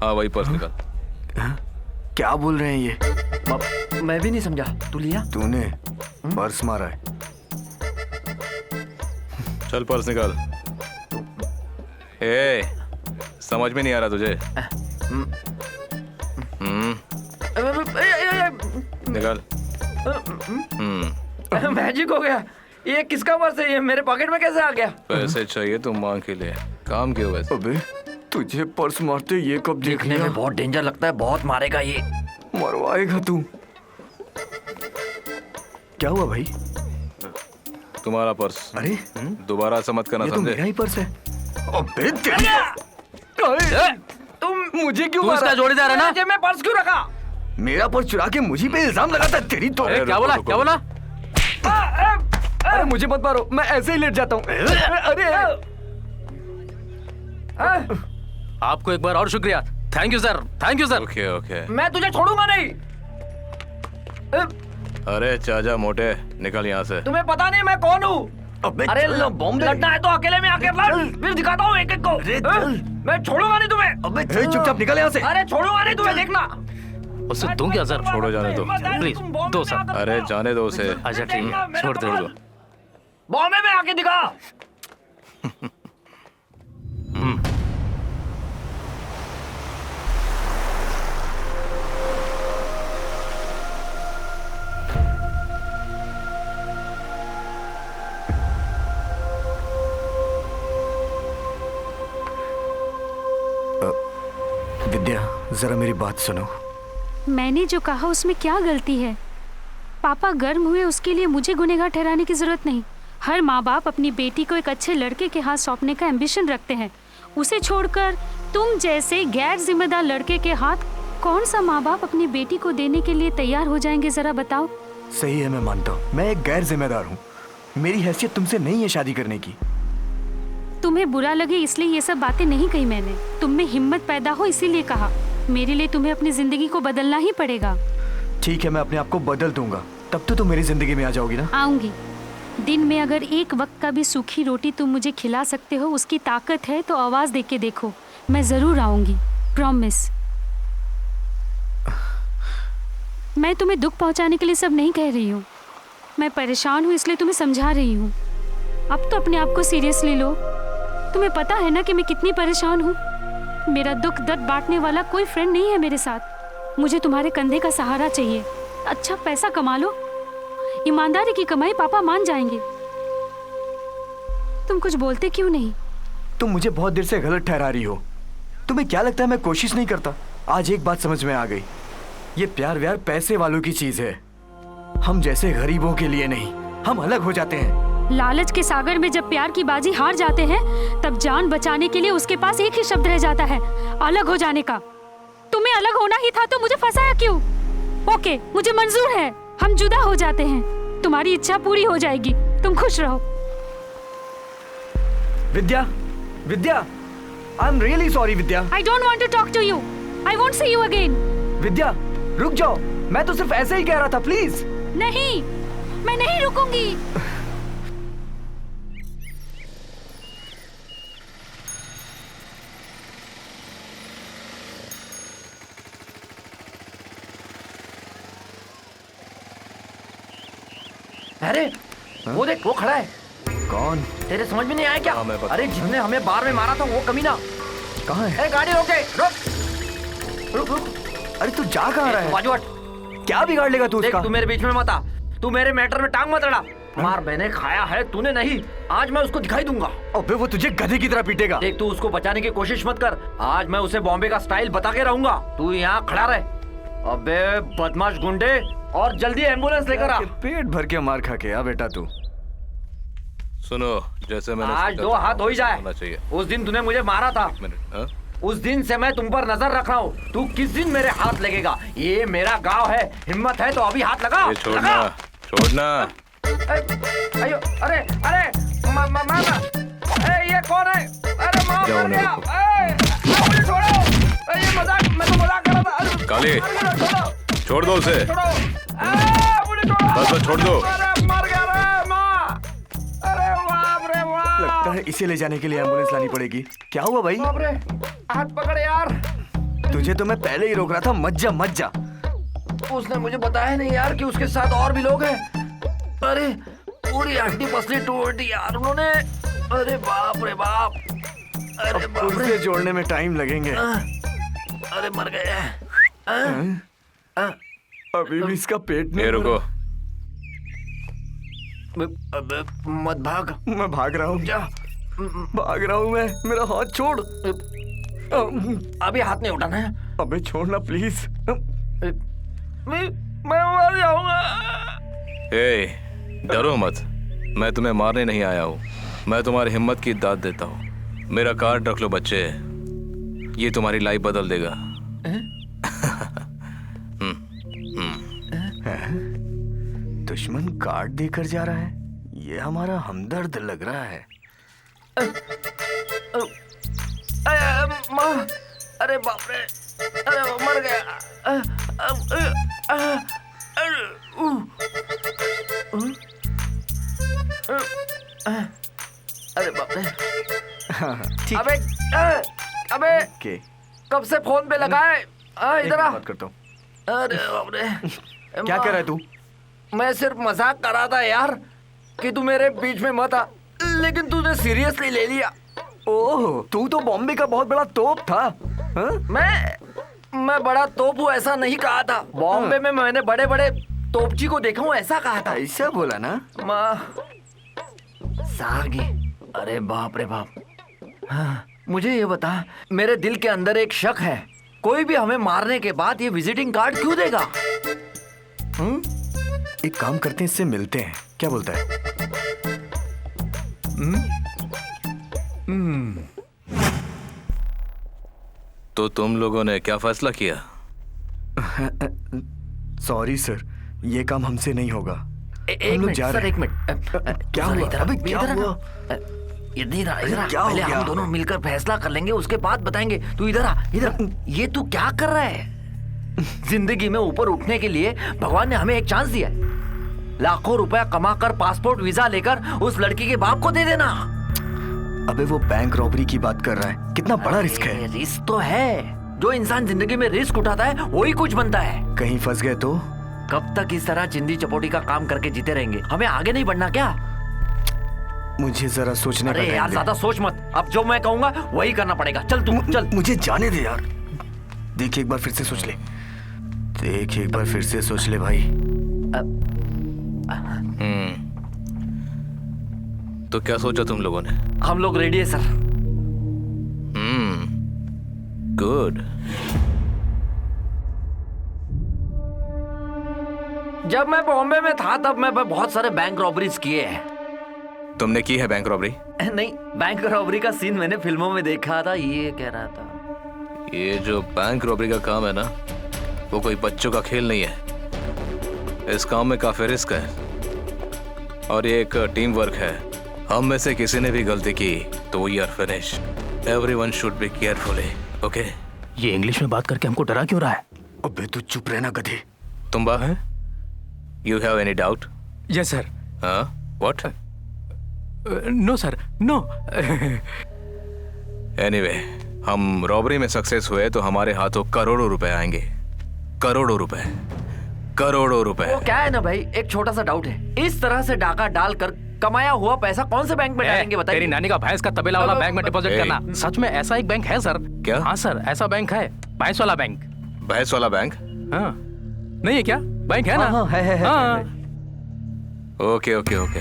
हाँ वही पर्स निकाल। क्या बोल रहे हैं ये? मैं भी नहीं समझा। तू लिया? तूने पर्स मारा है? चल पर्स निकाल। ए, समझ में नहीं आ रहा तुझे? निकाल। मैजिक हो गया। ये किसका पर्स है? ये मेरे पॉकेट में कैसे आ गया? पैसे चाहिए तो मांग के लिए। काम क्यों वैसे? अबे तुझे पर्स मारते ये कब देखने में बहुत डेंजर लगता है, बहुत मारेगा ये। मरवाएगा तू। क्या हुआ भाई? तुम्हारा पर्स। अरे दोबारा ऐसा मत करना, ये तो समझे? मेरा ही पर्स है। अबे तेरी तुम मुझे क्यों तू इसका मारा? जोड़ीदार है ना? जेब में पर्स क्यों रखा? मेरा पर्स चुरा के मुझी पे इल्जाम लगाता है तेरी तो। अरे क्या बोला, क्या बोला? अरे मुझे मत मारो, मैं ऐसे ही लेट जाता हूँ। अरे आपको एक बार और शुक्रिया। Thank you sir, thank you sir. Okay okay. मैं तुझे छोड़ूंगा नहीं। अरे चाचा मोटे, निकल यहाँ से। तुम्हें पता नहीं मैं कौन हूँ? अबे अरे चल ना, बॉम्बे। लड़ना है तो अकेले में आके लड़, फिर दिखाता हूँ एक एक को। मैं छोड़ूंगा नहीं तुम्हें। अबे चुपचाप निकल यहाँ से। अरे छोड़ूंगा नहीं तुम्हें, देखना। उससे दूं क्या सर? छोड़ो, जाने दो। प्लीज दो सर। अरे जाने दो उसे। अच्छा ठीक है, छोड़ दो। बॉम्बे में आके दिखा। विद्या, जरा मेरी बात सुनो। मैंने जो कहा उसमें क्या गलती है? पापा गर्म हुए उसके लिए मुझे गुनहगार ठहराने की जरूरत नहीं। हर माँ बाप अपनी बेटी को एक अच्छे लड़के के हाथ सौंपने का एम्बिशन रखते हैं। उसे छोड़कर तुम जैसे गैर जिम्मेदार लड़के के हाथ कौन सा माँ बाप अपनी बेटी को देने के लिए तैयार हो जाएंगे, जरा बताओ। सही है, मैं मानता हूँ मैं एक गैर जिम्मेदार हूँ। मेरी हैसियत तुमसे नहीं है शादी करने की। तुम्हें बुरा लगे इसलिए ये सब बातें नहीं कही मैंने। तुम में हिम्मत पैदा हो इसीलिए कहा। मेरे लिए तुम्हें अपनी जिंदगी को बदलना ही पड़ेगा। ठीक है, मैं अपने आप को बदल दूंगा, तब तो तुम मेरी जिंदगी में आ जाओगी ना। आऊंगी। दिन में अगर एक वक्त का भी सूखी रोटी तुम मुझे खिला सकते हो, उसकी ताकत है तो आवाज दे के देखो। मैं जरूर आऊंगी, प्रॉमिस। मैं तुम्हें दुख पहुंचाने के लिए सब नहीं कह रही हूँ। मैं परेशान हूँ इसलिए तुम्हें समझा रही हूँ। अब तो अपने आप को सीरियसली लो। तुम्हें पता है ना कि मैं कितनी परेशान हूँ। मेरा दुख दर्द बांटने वाला कोई फ्रेंड नहीं है मेरे साथ। मुझे तुम्हारे कंधे का सहारा चाहिए। अच्छा पैसा कमा लो, ईमानदारी की कमाई पापा मान जाएंगे। तुम कुछ बोलते क्यों नहीं? तुम मुझे बहुत देर से गलत ठहरा रही हो। तुम्हें क्या लगता है मैं कोशिश नहीं करता? आज एक बात समझ में आ गई, ये प्यार व्यार पैसे वालों की चीज है। हम जैसे गरीबों के लिए नहीं, हम अलग हो जाते हैं। लालच के सागर में जब प्यार की बाजी हार जाते हैं, तब जान बचाने के लिए उसके पास एक ही शब्द रह जाता है, अलग हो जाने का। तुम्हें अलग होना ही था तो मुझे फंसाया क्यों? ओके, मुझे मंजूर है, हम जुदा हो जाते हैं। तुम्हारी इच्छा पूरी हो जाएगी, तुम खुश रहो। Vidya, Vidya, I am really sorry Vidya. I don't want to talk to you. I won't see you again. Vidya, रुक जाओ, मैं तो सिर्फ ऐसे ही कह रहा था, प्लीज। नहीं, मैं नहीं रुकूंगी। अरे वो देख, वो खड़ा है। कौन? तेरे समझ में नहीं आया क्या? मैं पता। अरे जिसने हमें बार में मारा था वो कमीना। कहाँ है? गाड़ी रोके, रुक रुक रुक। अरे तू जा कहाँ रहा है? बाजू हट। क्या बिगाड़ लेगा तू देख, उसका? तू मेरे बीच में मत आ। तू मेरे मैटर में टांग मत अड़ा। मार मैंने खाया है, तूने नहीं। आज मैं उसको दिखाई दूंगा। अबे वो तुझे गधे की तरह पीटेगा। देख, तू उसको बचाने की कोशिश मत कर। आज मैं उसे बॉम्बे का स्टाइल बता के रहूंगा। तू यहाँ खड़ा रहे। अबे बदमाश गुंडे, और जल्दी एम्बुलेंस लेकर आ। पेट भर के मार खा के आ बेटा तू। सुनो, जैसे मैंने आज सोचा दो था, हाथ हो ही जाए। होना चाहिए। उस दिन तूने मुझे मारा था, मिनट, हाँ? उस दिन से मैं तुम पर नजर रख रहा हूँ। तू किस दिन मेरे हाथ लगेगा? ये मेरा गांव है, हिम्मत है तो अभी हाथ लगा। ये छोड़ना, छोड़ना। अयो, अरे अरे मामा, ये कौन है? अरे माँ जाओ मर ना, गया। रुको। मुझे छोड़ो। ये मजाक, मैं तो मजाक कर रहा था। काली, छोड़ो, छोड़ दो उसे। छोड़ो। मुझे छोड़ो। बस छोड़ दो। अरे मर गया रे माँ। अरे बाप रे बाप। लगता है इसे ले जाने के लिए एम्बुलेंस लानी पड़ेगी। क्या हुआ भाई? बाप रे, हाथ पकड़ यार। तुझे तो मैं पहले ही रोक रहा था, मत जा मत जा। उसने मुझे बताया नहीं यार कि उसके साथ और भी लोग हैं। अरे पूरी हड्डी पसली तोड़ दी यार उन्होंने। अरे बाप रे बाप। अरे बाप रे। उसे जोड़ने में टाइम लगेंगे। अरे मर गए। अभी भी इसका पेट ये रुको। अबे मत भाग। मैं भाग रहा हूँ, जा। भाग रहा हूँ मैं। मेरा हाथ छोड़। अभी हाथ नहीं उठाना है। अबे छोड़ना प्लीज। मैं मर जाऊंगा। ए, डरो मत, मैं तुम्हें मारने नहीं आया हूँ, मैं तुम्हारी हिम्मत की दाद देता हूँ। मेरा कार्ड रख लो बच्चे, ये तुम्हारी लाइफ बदल देगा। दुश्मन कार्ड देकर जा रहा है, ये हमारा हमदर्द लग रहा है। माँ, अरे बाप रे, अरे मर गया। अरे बाप रे। ठीक। अबे अबे के कब से फोन पे लगा है? इधर आ। बात करता हूँ। अरे बाप रे। क्या कर रहा है तू? मैं सिर्फ मजाक कर रहा था यार कि तू मेरे बीच में मत आ, लेकिन तूने सीरियसली ले लिया। ओह, तू तो बॉम्बे का बहुत बड़ा तोप था। हाँ? मैं बड़ा तोप हूँ ऐसा नहीं कहा था। बॉम्बे में मैंने बड़े बड़े तोपची को देखा हूँ ऐसा कहा था। ऐसा बोला ना? माँ सागी, अरे बाप रे बाप। हाँ, मुझे ये बता, मेरे दिल के अंदर एक शक है, कोई भी हमें मारने के बाद ये विजिटिंग कार्ड क्यों देगा? एक काम करते हैं, इससे मिलते हैं, क्या बोलता है? तो तुम लोगों ने क्या फैसला किया? सॉरी सर, ये काम हमसे नहीं होगा। एक मिनट सर, एक मिनट। क्या हुआ? अबे क्या हुआ? इधर क्या हो पहले गया? हम दोनों मिलकर फैसला कर लेंगे, उसके बाद बताएंगे। तू इधर आ, इधर। ये तू क्या कर रहा है? जिंदगी में ऊपर उठने के लिए भगवान ने हमें एक चांस दिया है। लाखों रुपया कमाकर पासपोर्ट वीजा लेकर उस लड़की के बाप को दे देना। अबे वो बैंक रॉबरी की बात कर रहा है, कितना बड़ा रिस्क है। रिस्क तो है, जो इंसान जिंदगी में रिस्क उठाता है वही कुछ बनता है। कहीं फंस गए तो? कब तक इस तरह चिंदी चपोटी का काम करके जीते रहेंगे? हमें आगे नहीं बढ़ना क्या? मुझे जरा सोचने का अरे टाइम यार दे। ज्यादा सोच मत, अब जो मैं कहूंगा वही करना पड़ेगा। चल तू चल। मुझे जाने दे यार। देख एक बार फिर से सोच ले, देख एक बार फिर से सोच ले भाई। तो क्या सोचा तुम लोगों ने? हम लोग रेडी है सर। गुड। जब मैं बॉम्बे में था तब मैं बहुत सारे बैंक रॉबरीज किए हैं। तुमने की है बैंक रॉबरी? नहीं, बैंक रॉबरी का सीन मैंने फिल्मों में देखा था, ये कह रहा था। ये जो बैंक रॉबरी का काम है ना, वो कोई बच्चों का खेल नहीं है। इस काम में काफी रिस्क है और ये एक टीम वर्क है। हम में से किसी ने भी गलती की तो we are finished. Everyone should be careful, okay? ये इंग्लिश में बात करके हमको डरा क्यों रहा है? अबे तू चुप रहना गधे। तुम बा है? You have any doubt? Yes sir. हाँ, what? No sir, no. Anyway, हम रॉबरी में सक्सेस हुए तो हमारे हाथों करोड़ों रुपए आएंगे। करोड़ों रुपए, करोड़ों रुपए। वो क्या है ना भाई, एक छोटा सा डाउट है। इस तरह से डाका डालकर कमाया हुआ पैसा कौन से बैंक में डालेंगे बताइए? तेरी नानी का भैंस का तबेला वाला बैंक में डिपॉजिट करना। सच में ऐसा एक बैंक है सर? क्या? हाँ सर, ऐसा बैंक है, भैंस वाला बैंक। भैंस वाला बैंक? हाँ, नहीं है क्या? बैंक है ना? हाँ, है। हाँ। Okay okay okay.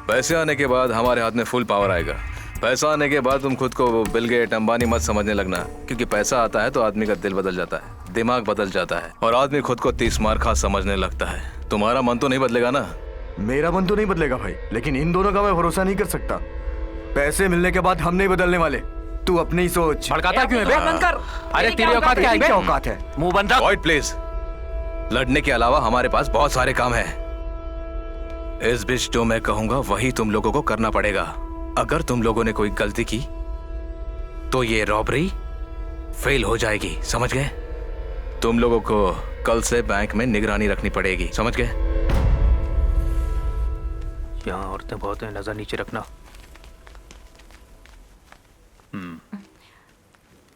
पैसे आने के बाद हमारे हाथ में फुल पावर आएगा। पैसा आने के बाद तुम खुद को बिल गेट अंबानी मत समझने लगना, क्योंकि पैसा आता है तो आदमी का दिल बदल जाता है, दिमाग बदल जाता है और आदमी खुद को 30 मार खा समझने लगता है। तुम्हारा मन तो नहीं बदलेगा ना? मेरा मन तो नहीं बदलेगा भाई, लेकिन इन दोनों का मैं भरोसा नहीं कर सकता। पैसे मिलने के बाद हम नहीं बदलने वाले। तू अपनी ही सोच। भड़काता क्यों है बे? बंद कर। अरे तेरी औकात क्या है बे? क्या औकात है? मुंह बंद रख। Avoid please. लड़ने के अलावा हमारे पास बहुत सारे काम हैं। इस बीच जो मैं कहूंगा वही तुम लोगों को करना पड़ेगा। अगर तुम लोगों ने कोई गलती की तो ये रॉबरी फेल हो जाएगी, समझ गए? तुम लोगों को कल से बैंक में निगरानी रखनी पड़ेगी, समझ गए? यहाँ औरतें बहुत हैं, नजर नीचे रखना।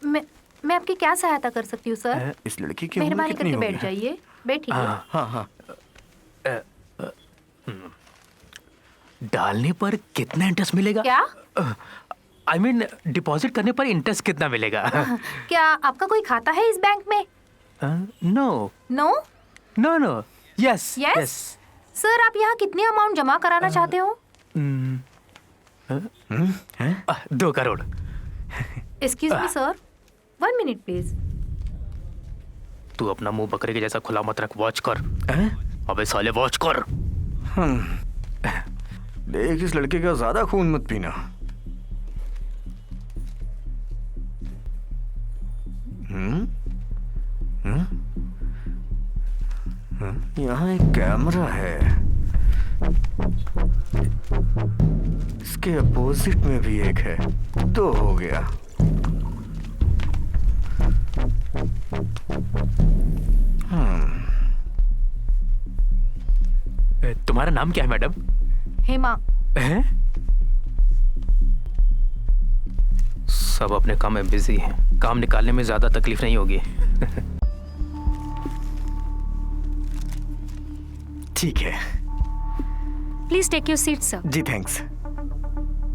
मैं आपकी क्या सहायता कर सकती हूँ सर? इस लड़की की उम्र मेहरबानी कितनी करके होगी? बैठ जाइए, बैठिए। हाँ। डालने पर कितना इंटरेस्ट मिलेगा? क्या? आई मीन डिपॉजिट करने पर इंटरेस्ट कितना मिलेगा? क्या आपका कोई खाता है इस बैंक में? No no no no. Yes yes. Sir आप यहाँ कितनी अमाउंट जमा कराना चाहते हो? 2 crore. Excuse me sir, 1 minute please. तू अपना मुंह बकरे के जैसा खुला मत रख, वॉच कर। अबे साले वॉच कर। देख, इस लड़के का ज्यादा खून मत पीना। यहाँ एक कैमरा है, इसके अपोजिट में भी एक है, 2 हो गया। तुम्हारा नाम क्या है मैडम? हेमा। हैं? सब अपने काम में बिजी हैं। काम निकालने में ज्यादा तकलीफ नहीं होगी। ठीक है। Please take your seat sir. जी थैंक्स।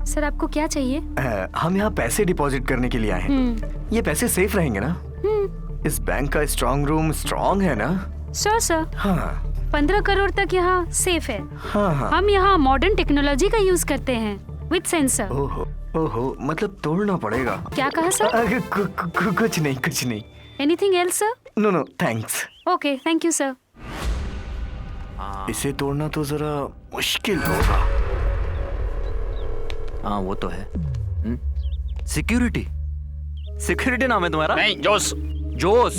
सर आपको क्या चाहिए? हम यहाँ पैसे डिपॉजिट करने के लिए आए हैं। ये पैसे सेफ रहेंगे ना? इस बैंक का स्ट्रांग रूम स्ट्रांग है ना? Sure sir. हाँ 15 करोड़ तक यहाँ सेफ है। हाँ। हम यहाँ मॉडर्न टेक्नोलॉजी का यूज करते हैं विद सेंसर। ओहो, मतलब तोड़ना पड़ेगा। क्या कहा सर? कुछ नहीं। Anything else sir? No thanks. Okay thank you sir. इसे तोड़ना तो जरा मुश्किल होगा। हाँ वो तो है। सिक्योरिटी नाम है तुम्हारा? नहीं, जोस।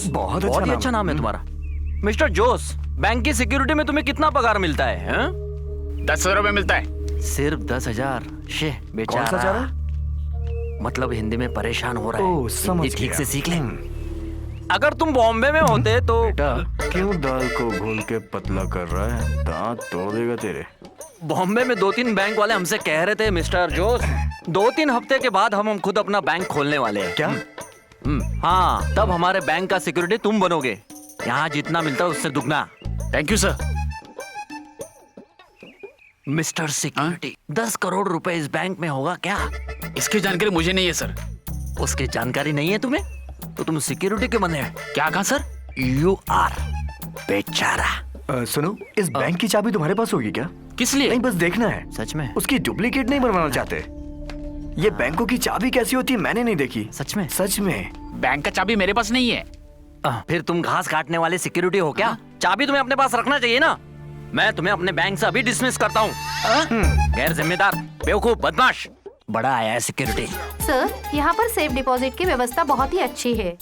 बहुत ही अच्छा नाम है तुम्हारा। मिस्टर जोस, बैंक की सिक्योरिटी में तुम्हें कितना पगार मिलता है? 10,000 रुपए मिलता है। सिर्फ 10,000? शेह बेचारा। कौन सा जा रहा? मतलब हिंदी में परेशान हो रहा है। ओह, समझ ठीक गया। से सीख ले। अगर तुम बॉम्बे में होते तो बेटा क्यों दाल को घोल के पतला कर रहा है? दांत तोड़ देगा तेरे। बॉम्बे में 2-3 बैंक वाले हमसे कह रहे थे मिस्टर जोस, 2-3 हफ्ते के बाद हम खुद अपना बैंक खोलने वाले हैं। क्या? हाँ, तब हमारे बैंक का सिक्योरिटी तुम बनोगे। यहाँ जितना मिलता है उससे दुगना। Thank you sir. Mister security, 10 crore रुपए इस बैंक में होगा क्या? इसकी जानकारी मुझे नहीं है सर। उसकी जानकारी नहीं है तुम्हें? तो तुम सिक्योरिटी के बने? क्या कहा सर? यू आर बेचारा। सुनो, इस बैंक की चाबी तुम्हारे पास होगी क्या? किस लिए? नहीं, बस देखना है। सच में? उसकी डुप्लीकेट नहीं बनवाना चाहते। ये बैंकों की चाबी कैसी होती है मैंने नहीं देखी। सच में? सच में। बैंक का चाबी मेरे पास नहीं है। फिर तुम घास काटने वाले सिक्योरिटी हो क्या? चाबी तुम्हें अपने पास रखना चाहिए ना। मैं तुम्हें अपने बैंक से अभी डिसमिस करता हूँ। गैर जिम्मेदार, बेवकूफ, बदमाश। बड़ा आया है सिक्योरिटी। सर, यहाँ पर सेफ डिपॉजिट की व्यवस्था बहुत ही अच्छी है।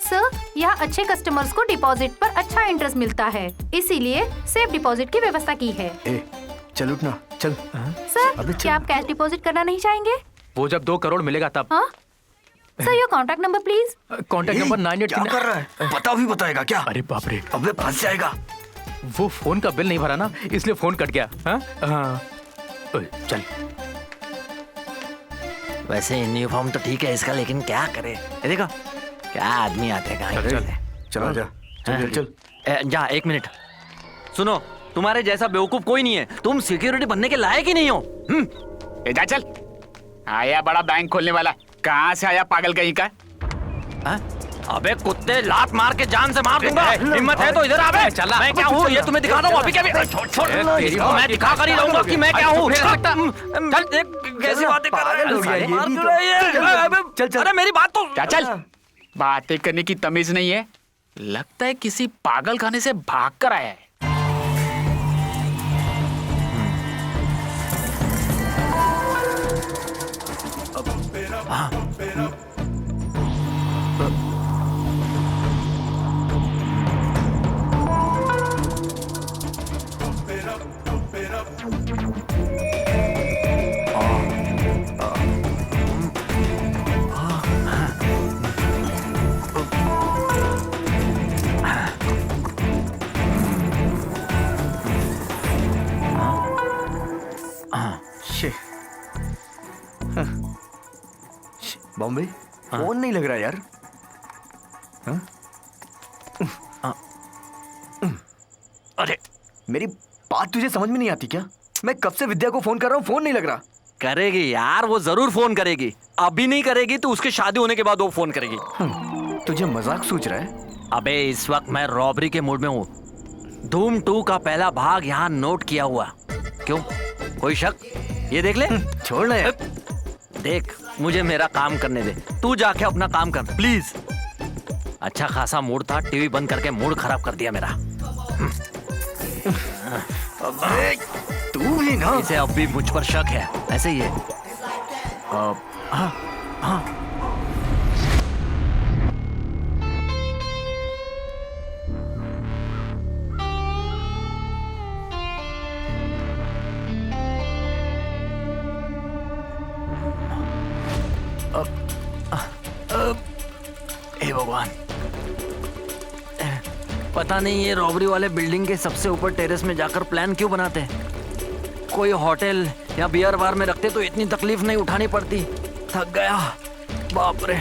सर, यहाँ अच्छे कस्टमर्स को डिपॉजिट पर अच्छा इंटरेस्ट मिलता है, इसीलिए सेफ डिपॉजिट की व्यवस्था की है। चल उठना, चल। सर, क्या आप कैश डिपॉजिट करना नहीं चाहेंगे? वो जब 2 करोड़ मिलेगा तब। हाँ? Sir, your contact number please. Contact number 98। क्या कर रहा है? पता भी बताएगा क्या? अरे बाप रे, अबे फंस जाएगा। वो फोन का बिल नहीं भरा ना, इसलिए फोन कट गया। चल। वैसे यूनिफॉर्म तो ठीक है इसका, लेकिन क्या करे? ये देखो क्या आदमी आते हैं। चल जा, चल। जा 1 मिनट। सुनो, तुम्हारे जैसा बेवकूफ कोई नहीं है। तुम सिक्योरिटी बनने के लायक ही नहीं हो। जा चल। आया बड़ा बैंक खोलने वाला, कहाँ से आया पागल कहीं का? अबे कुत्ते, लात मार के जान से मार दूंगा। हिम्मत है तो इधर आ बे। चला। मैं क्या हूँ ये तुम्हें दिखाता हूँ अभी। क्या मैं दिखा कर ही रहूंगा कि मैं क्या हूँ। चल देख कैसी बातें कर रहा है। चल। अरे मेरी बात तो। क्या चल? बातें करने की तमीज नहीं है। लगता है किसी पागल खाने से भाग कर आया है। बॉम्बे, फोन नहीं लग रहा यार। अरे मेरी बात तुझे समझ में नहीं आती क्या? मैं कब से विद्या को फोन कर रहा हूँ, फोन नहीं लग रहा। करेगी यार, वो जरूर फोन करेगी। अभी नहीं करेगी तो उसकी शादी होने के बाद वो फोन करेगी। तुझे मजाक सूझ रहा है? अबे इस वक्त मैं रॉबरी के मूड में हूँ। धूम 2 का पहला भाग यहाँ नोट किया हुआ। क्यों, कोई शक? ये देख ले। छोड़ ना यार। देख, मुझे मेरा काम करने दे। तू जाके अपना काम कर प्लीज। अच्छा खासा मूड था, टीवी बंद करके मूड खराब कर दिया मेरा। अबे तू तू भी ना। इसे अब भी मुझ पर शक है, ऐसे ही है। हाँ हाँ। हे भगवान, पता नहीं ये रॉबरी वाले बिल्डिंग के सबसे ऊपर टेरेस में जाकर प्लान क्यों बनाते हैं। कोई होटल या बियर बार में रखते तो इतनी तकलीफ नहीं उठानी पड़ती। थक गया, बाप रे,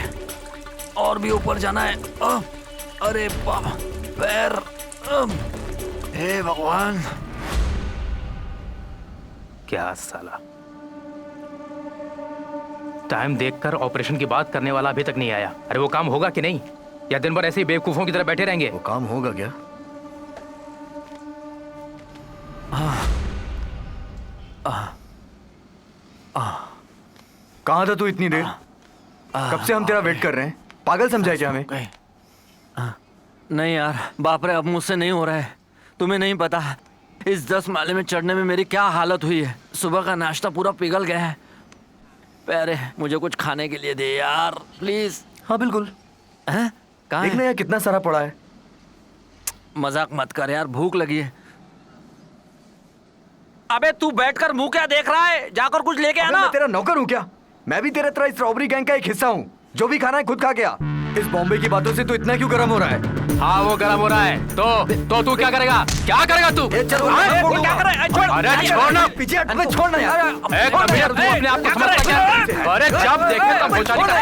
और भी ऊपर जाना है। अरे बाप, पैर। हे भगवान, क्या साला, टाइम देखकर ऑपरेशन की बात करने वाला अभी तक नहीं आया। अरे वो काम होगा कि नहीं, या दिन भर ऐसे ही बेवकूफों की तरह बैठे रहेंगे? वो काम होगा क्या? कहाँ था तू इतनी देर? कब से हम तेरा वेट कर रहे हैं। पागल समझा क्या हमें? नहीं यार, बाप रे, अब मुझसे नहीं हो रहा है। तुम्हें नहीं पता इस 10 माले में चढ़ने में मेरी क्या हालत हुई है। सुबह का नाश्ता पूरा पिघल गया है। पैरे, मुझे कुछ खाने के लिए दे यार, प्लीज। हाँ बिल्कुल। देखना यार कितना सारा पड़ा है। मजाक मत कर यार, भूख लगी है। अबे तू बैठकर मुंह क्या देख रहा है, जाकर कुछ लेके आना। मैं तेरा नौकर हूँ क्या? मैं भी तेरे तरह इस रॉबरी गैंग का एक हिस्सा हूँ। जो भी खाना है खुद खा के आ। इस बॉम्बे की बातों से तू इतना क्यों गर्म हो रहा है? हाँ वो गर्म हो रहा है, तो तू क्या करेगा? क्या करेगा तू? चलो, क्या कर रहा है? अरे छोड़ना, पीछे हट, मैं छोड़ना यार। अपने आप को समझता क्या? अरे जब देखे तब भोचाली का।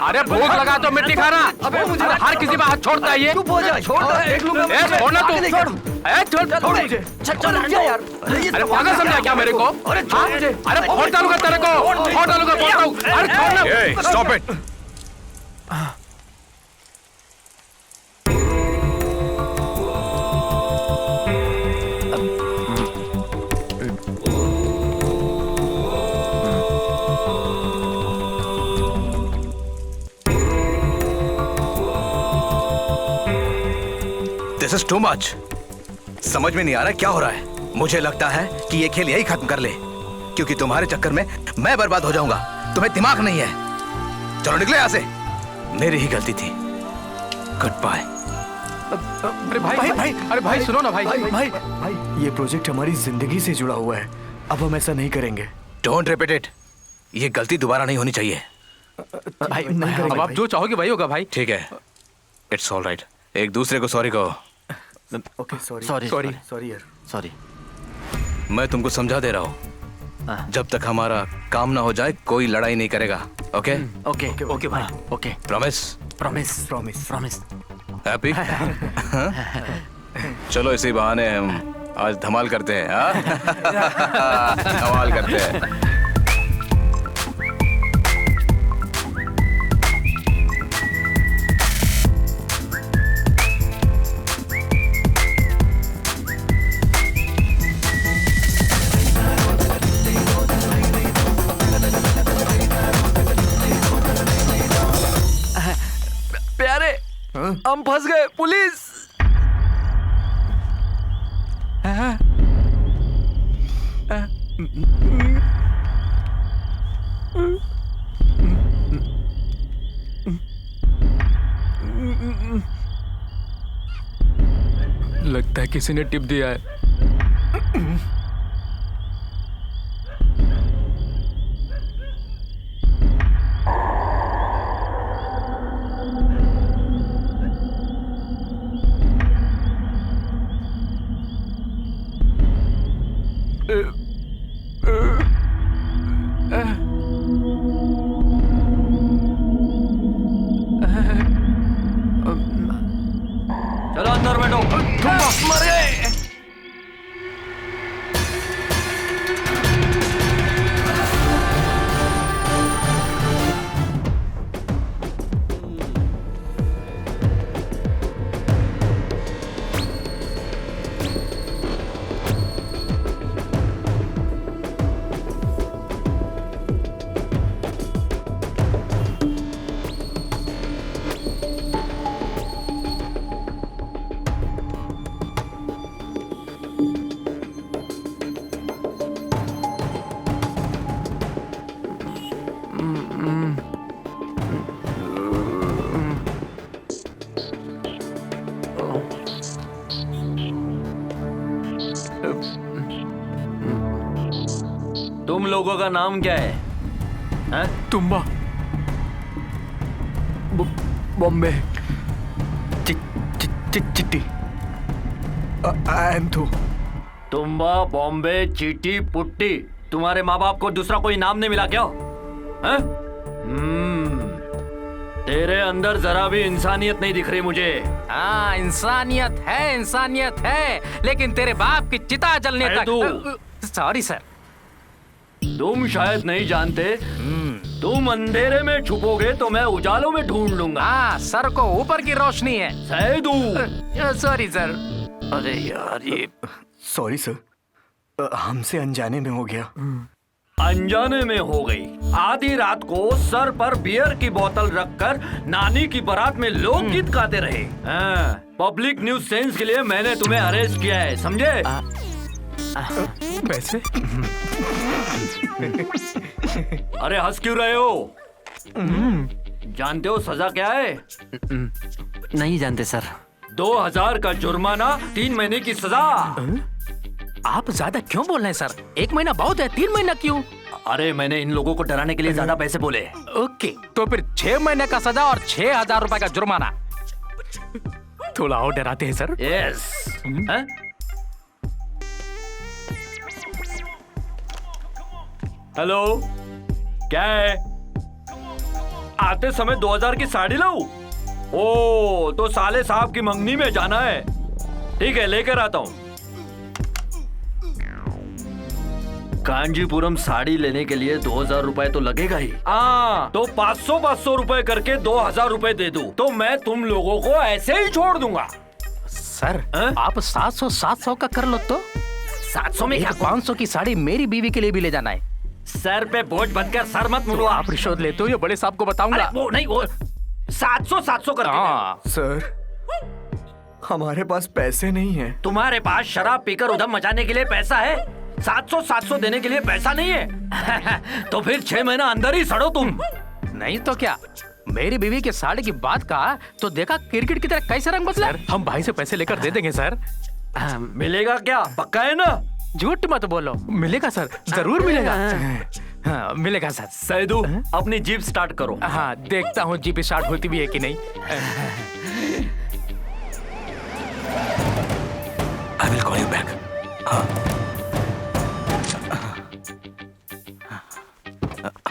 अरे भूख लगा तो मिट्टी खाना। अरे हर किसी पे हाथ छोड़ता है ये। छोड़ना तू, छोड़ मुझे। यार, अरे पागल समझा क्या मेरे को? अरे फोन चालू कर तेरे को, फोन चालू कर, बोल रहा हूँ। अरे छोड़ना, stop it. This is too much. समझ में नहीं आ रहा क्या हो रहा है। मुझे लगता है कि ये खेल यही खत्म कर ले, क्योंकि तुम्हारे चक्कर में मैं बर्बाद हो जाऊंगा। तुम्हें दिमाग नहीं है। चलो निकले यहाँ से। मेरी ही गलती थी। Goodbye. अरे भाई, अरे भाई सुनो ना भाई। भाई, ये प्रोजेक्ट हमारी जिंदगी से जुड़ा हुआ है। अब हम ऐसा नहीं करेंगे। Don't repeat it. ये गलती दोबारा नहीं होनी चाहिए। भाई अब आप जो चाहोगे वही होगा भाई। ठीक है, इट्स ऑल राइट। एक दूसरे को सॉरी कहो। ओके, सॉरी यार, सॉरी। मैं तुमको समझा दे रहा हूँ, जब तक हमारा काम ना हो जाए कोई लड़ाई नहीं करेगा। ओके ओके भाई, ओके। प्रॉमिस। हैप्पी? चलो इसी बहाने हम आज धमाल करते हैं। धमाल करते हैं। प्यारे, हम फंस गए। पुलिस! लगता है किसी ने टिप दिया है। चलो अंदर बैठो। मरे। लोगों का नाम क्या है? तुम्बा, बॉम्बे, चिट्टी, एंथू। तुम्बा, बॉम्बे, चीटी, पुट्टी। तुम्हारे माँ बाप को दूसरा कोई नाम नहीं मिला क्या? हैं? तेरे अंदर जरा भी इंसानियत नहीं दिख रही मुझे। हाँ, इंसानियत है, लेकिन तेरे बाप की चिता जलने तक। Sorry sir. तुम शायद नहीं जानते, तुम अंधेरे में छुपोगे तो मैं उजालों में ढूंढ लूंगा। हाँ, सर को ऊपर की रोशनी है। सैदू। Sorry sir. अरे यार ये। सॉरी सर, हमसे अनजाने में हो गया। अनजाने में हो गई। आधी रात को सर पर बियर की बोतल रखकर नानी की बारात में लोकगीत गाते रहे। पब्लिक न्यूज सेंस के लिए मैंने तुम्हें अरेस्ट किया है, समझे? पैसे? अरे हंस क्यों रहे हो? जानते हो सजा क्या है? नहीं जानते सर। 2000 का जुर्माना, 3 महीने की सजा। आप ज्यादा क्यों बोल रहे हैं सर? 1 महीना बहुत है, 3 महीना क्यों? अरे मैंने इन लोगों को डराने के लिए ज्यादा पैसे बोले। ओके, तो फिर 6 महीने का सजा और 6000 रुपए का जुर्माना। थोड़ा और डराते हैं सर। यस। हेलो, क्या है? आते समय 2000 की साड़ी लाऊं? ओ, तो साले साहब की मंगनी में जाना है। ठीक है, लेकर आता हूं। कांजीपुरम साड़ी लेने के लिए 2000 रुपए तो लगेगा ही। तो 500 रुपए करके 2000 रुपए दे दूं तो मैं तुम लोगों को ऐसे ही छोड़ दूंगा। सर, आप 700 का कर लो तो। 700 में क्या? 500 की साड़ी मेरी बीवी के लिए भी ले जाना है। सर पे बोझ बनकर सर मत मुड़ो। आप रिश्वत लेते हो, ये बड़े साहब को बताऊंगा। वो नहीं, वो 700 करके। सर, हमारे पास पैसे नहीं है। तुम्हारे पास शराब पीकर उधम मचाने के लिए पैसा है, 700 देने के लिए पैसा नहीं है। तो फिर 6 महीना अंदर ही सड़ो तुम। नहीं तो क्या? मेरी बीवी के साड़ी की बात कहा तो देखा क्रिकेट की तरह कैसे रंग बदला। हम भाई से पैसे लेकर दे देंगे सर। मिलेगा क्या? पक्का है ना? झूठ मत बोलो। मिलेगा सर, जरूर मिलेगा। हाँ, मिलेगा सर। सैदू, अपनी जीप स्टार्ट करो। हाँ, देखता हूँ जीप स्टार्ट होती भी है कि नहीं। I will call you back.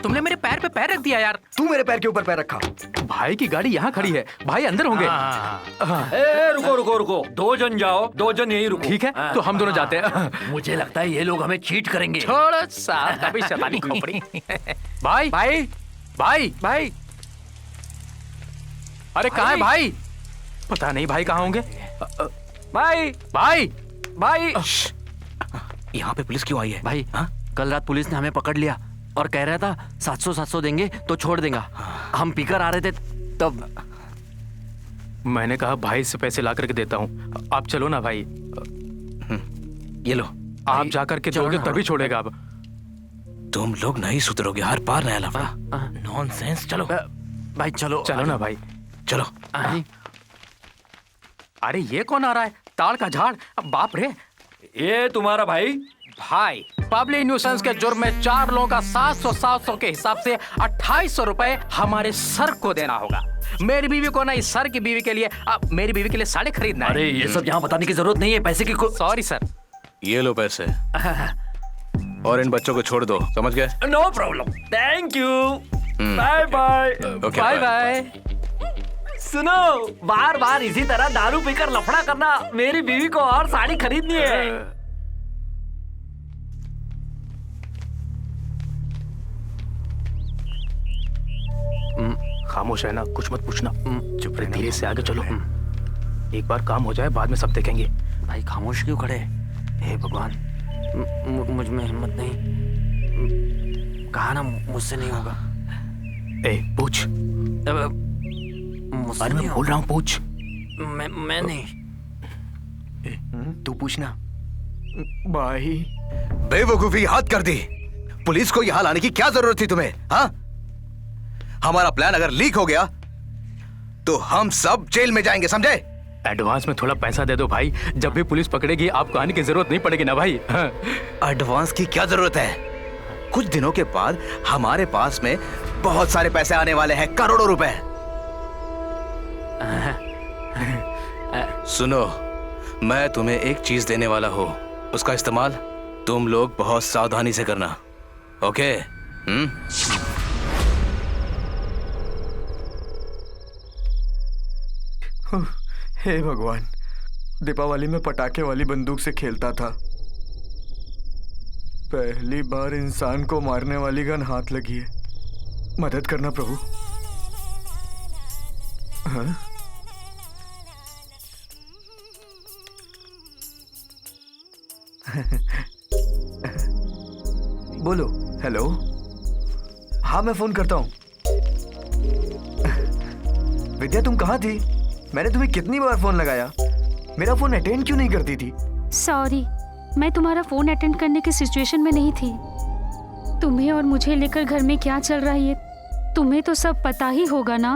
तुमने मेरे पैर पे पैर रख दिया यार। तू मेरे पैर के ऊपर पैर रखा। भाई की गाड़ी यहाँ खड़ी है, भाई अंदर होंगे। रुको, 2 जन जाओ, 2 जन यही रुको। ठीक है, तो हम दोनों जाते हैं। मुझे लगता है ये लोग हमें चीट करेंगे। छोड़ो साहब, कभी शैतानी खोपड़ी। भाई भाई भाई भाई, अरे कहाँ है भाई? पता नहीं भाई कहाँ होंगे। भाई भाई भाई, यहाँ पे पुलिस क्यों आई है? भाई, कल रात पुलिस ने हमें पकड़ लिया और कह रहा था 700 देंगे तो छोड़ देगा। हम पीकर आ रहे थे तब। मैंने कहा भाई से पैसे ला करके देता हूँ, आप चलो ना भाई। ये लो, आप जाकर के दोगे तभी छोड़ेगा। अब तुम लोग नहीं सुधरोगे, हर बार नया लफड़ा। नॉनसेंस। चलो भाई, चलो ना भाई, चलो। अरे ये कौन आ रहा है? ताड़ का झाड़, बाप रे। ये तुम्हारा भाई? भाई, पब्लिक न्यूसेंस के जुर्म में 4 लोगों का 700 के हिसाब से 2800 रुपए हमारे सर को देना होगा। मेरी बीवी को नहीं, सर की बीवी के लिए। अब मेरी बीवी के लिए साड़ी खरीदना है। अरे ये सब यहाँ बताने की जरूरत नहीं है, पैसे की। Sorry sir. ये लो पैसे और इन बच्चों को छोड़ दो, समझ गए? No problem, thank you, bye bye. Bye bye. सुनो, बार इसी तरह दारू पीकर लफड़ा करना, मेरी बीवी को और साड़ी खरीदनी है। खामोश है ना, कुछ मत पूछना। चुप रहे, धीरे से आगे चलो। एक बार काम हो जाए, बाद में सब देखेंगे। भाई खामोश क्यों खड़े? हे भगवान, मुझ में हिम्मत नहीं। कहा ना मुझसे नहीं होगा। पूछ। अरे मैं बोल रहा हूँ, पूछ। मैं नहीं। तू पूछना। भाई, बेवकूफी हाथ कर दी। पुलिस को यहाँ लाने की क्या जरूरत थी तुम्हें? हाँ, हमारा प्लान अगर लीक हो गया तो हम सब जेल में जाएंगे, समझे? एडवांस में थोड़ा पैसा दे दो भाई, जब भी पुलिस पकड़ेगी आपको आने की जरूरत नहीं पड़ेगी ना भाई। एडवांस की क्या जरूरत है? कुछ दिनों के बाद हमारे पास में बहुत सारे पैसे आने वाले हैं, करोड़ों रुपए। सुनो, मैं तुम्हें एक चीज देने वाला हूँ, उसका इस्तेमाल तुम लोग बहुत सावधानी से करना, ओके? हे भगवान, दीपावली में पटाखे वाली बंदूक से खेलता था, पहली बार इंसान को मारने वाली गन हाथ लगी है। मदद करना प्रभु। हाँ? बोलो। हेलो। हाँ, मैं फोन करता हूँ। विद्या, तुम कहाँ थी? मैंने तुम्हें कितनी बार फोन लगाया, मेरा फोन अटेंड क्यों नहीं करती थी? सॉरी, मैं तुम्हारा फोन अटेंड करने की सिचुएशन में नहीं थी। तुम्हें और मुझे लेकर घर में क्या चल रहा है तुम्हें तो सब पता ही होगा ना।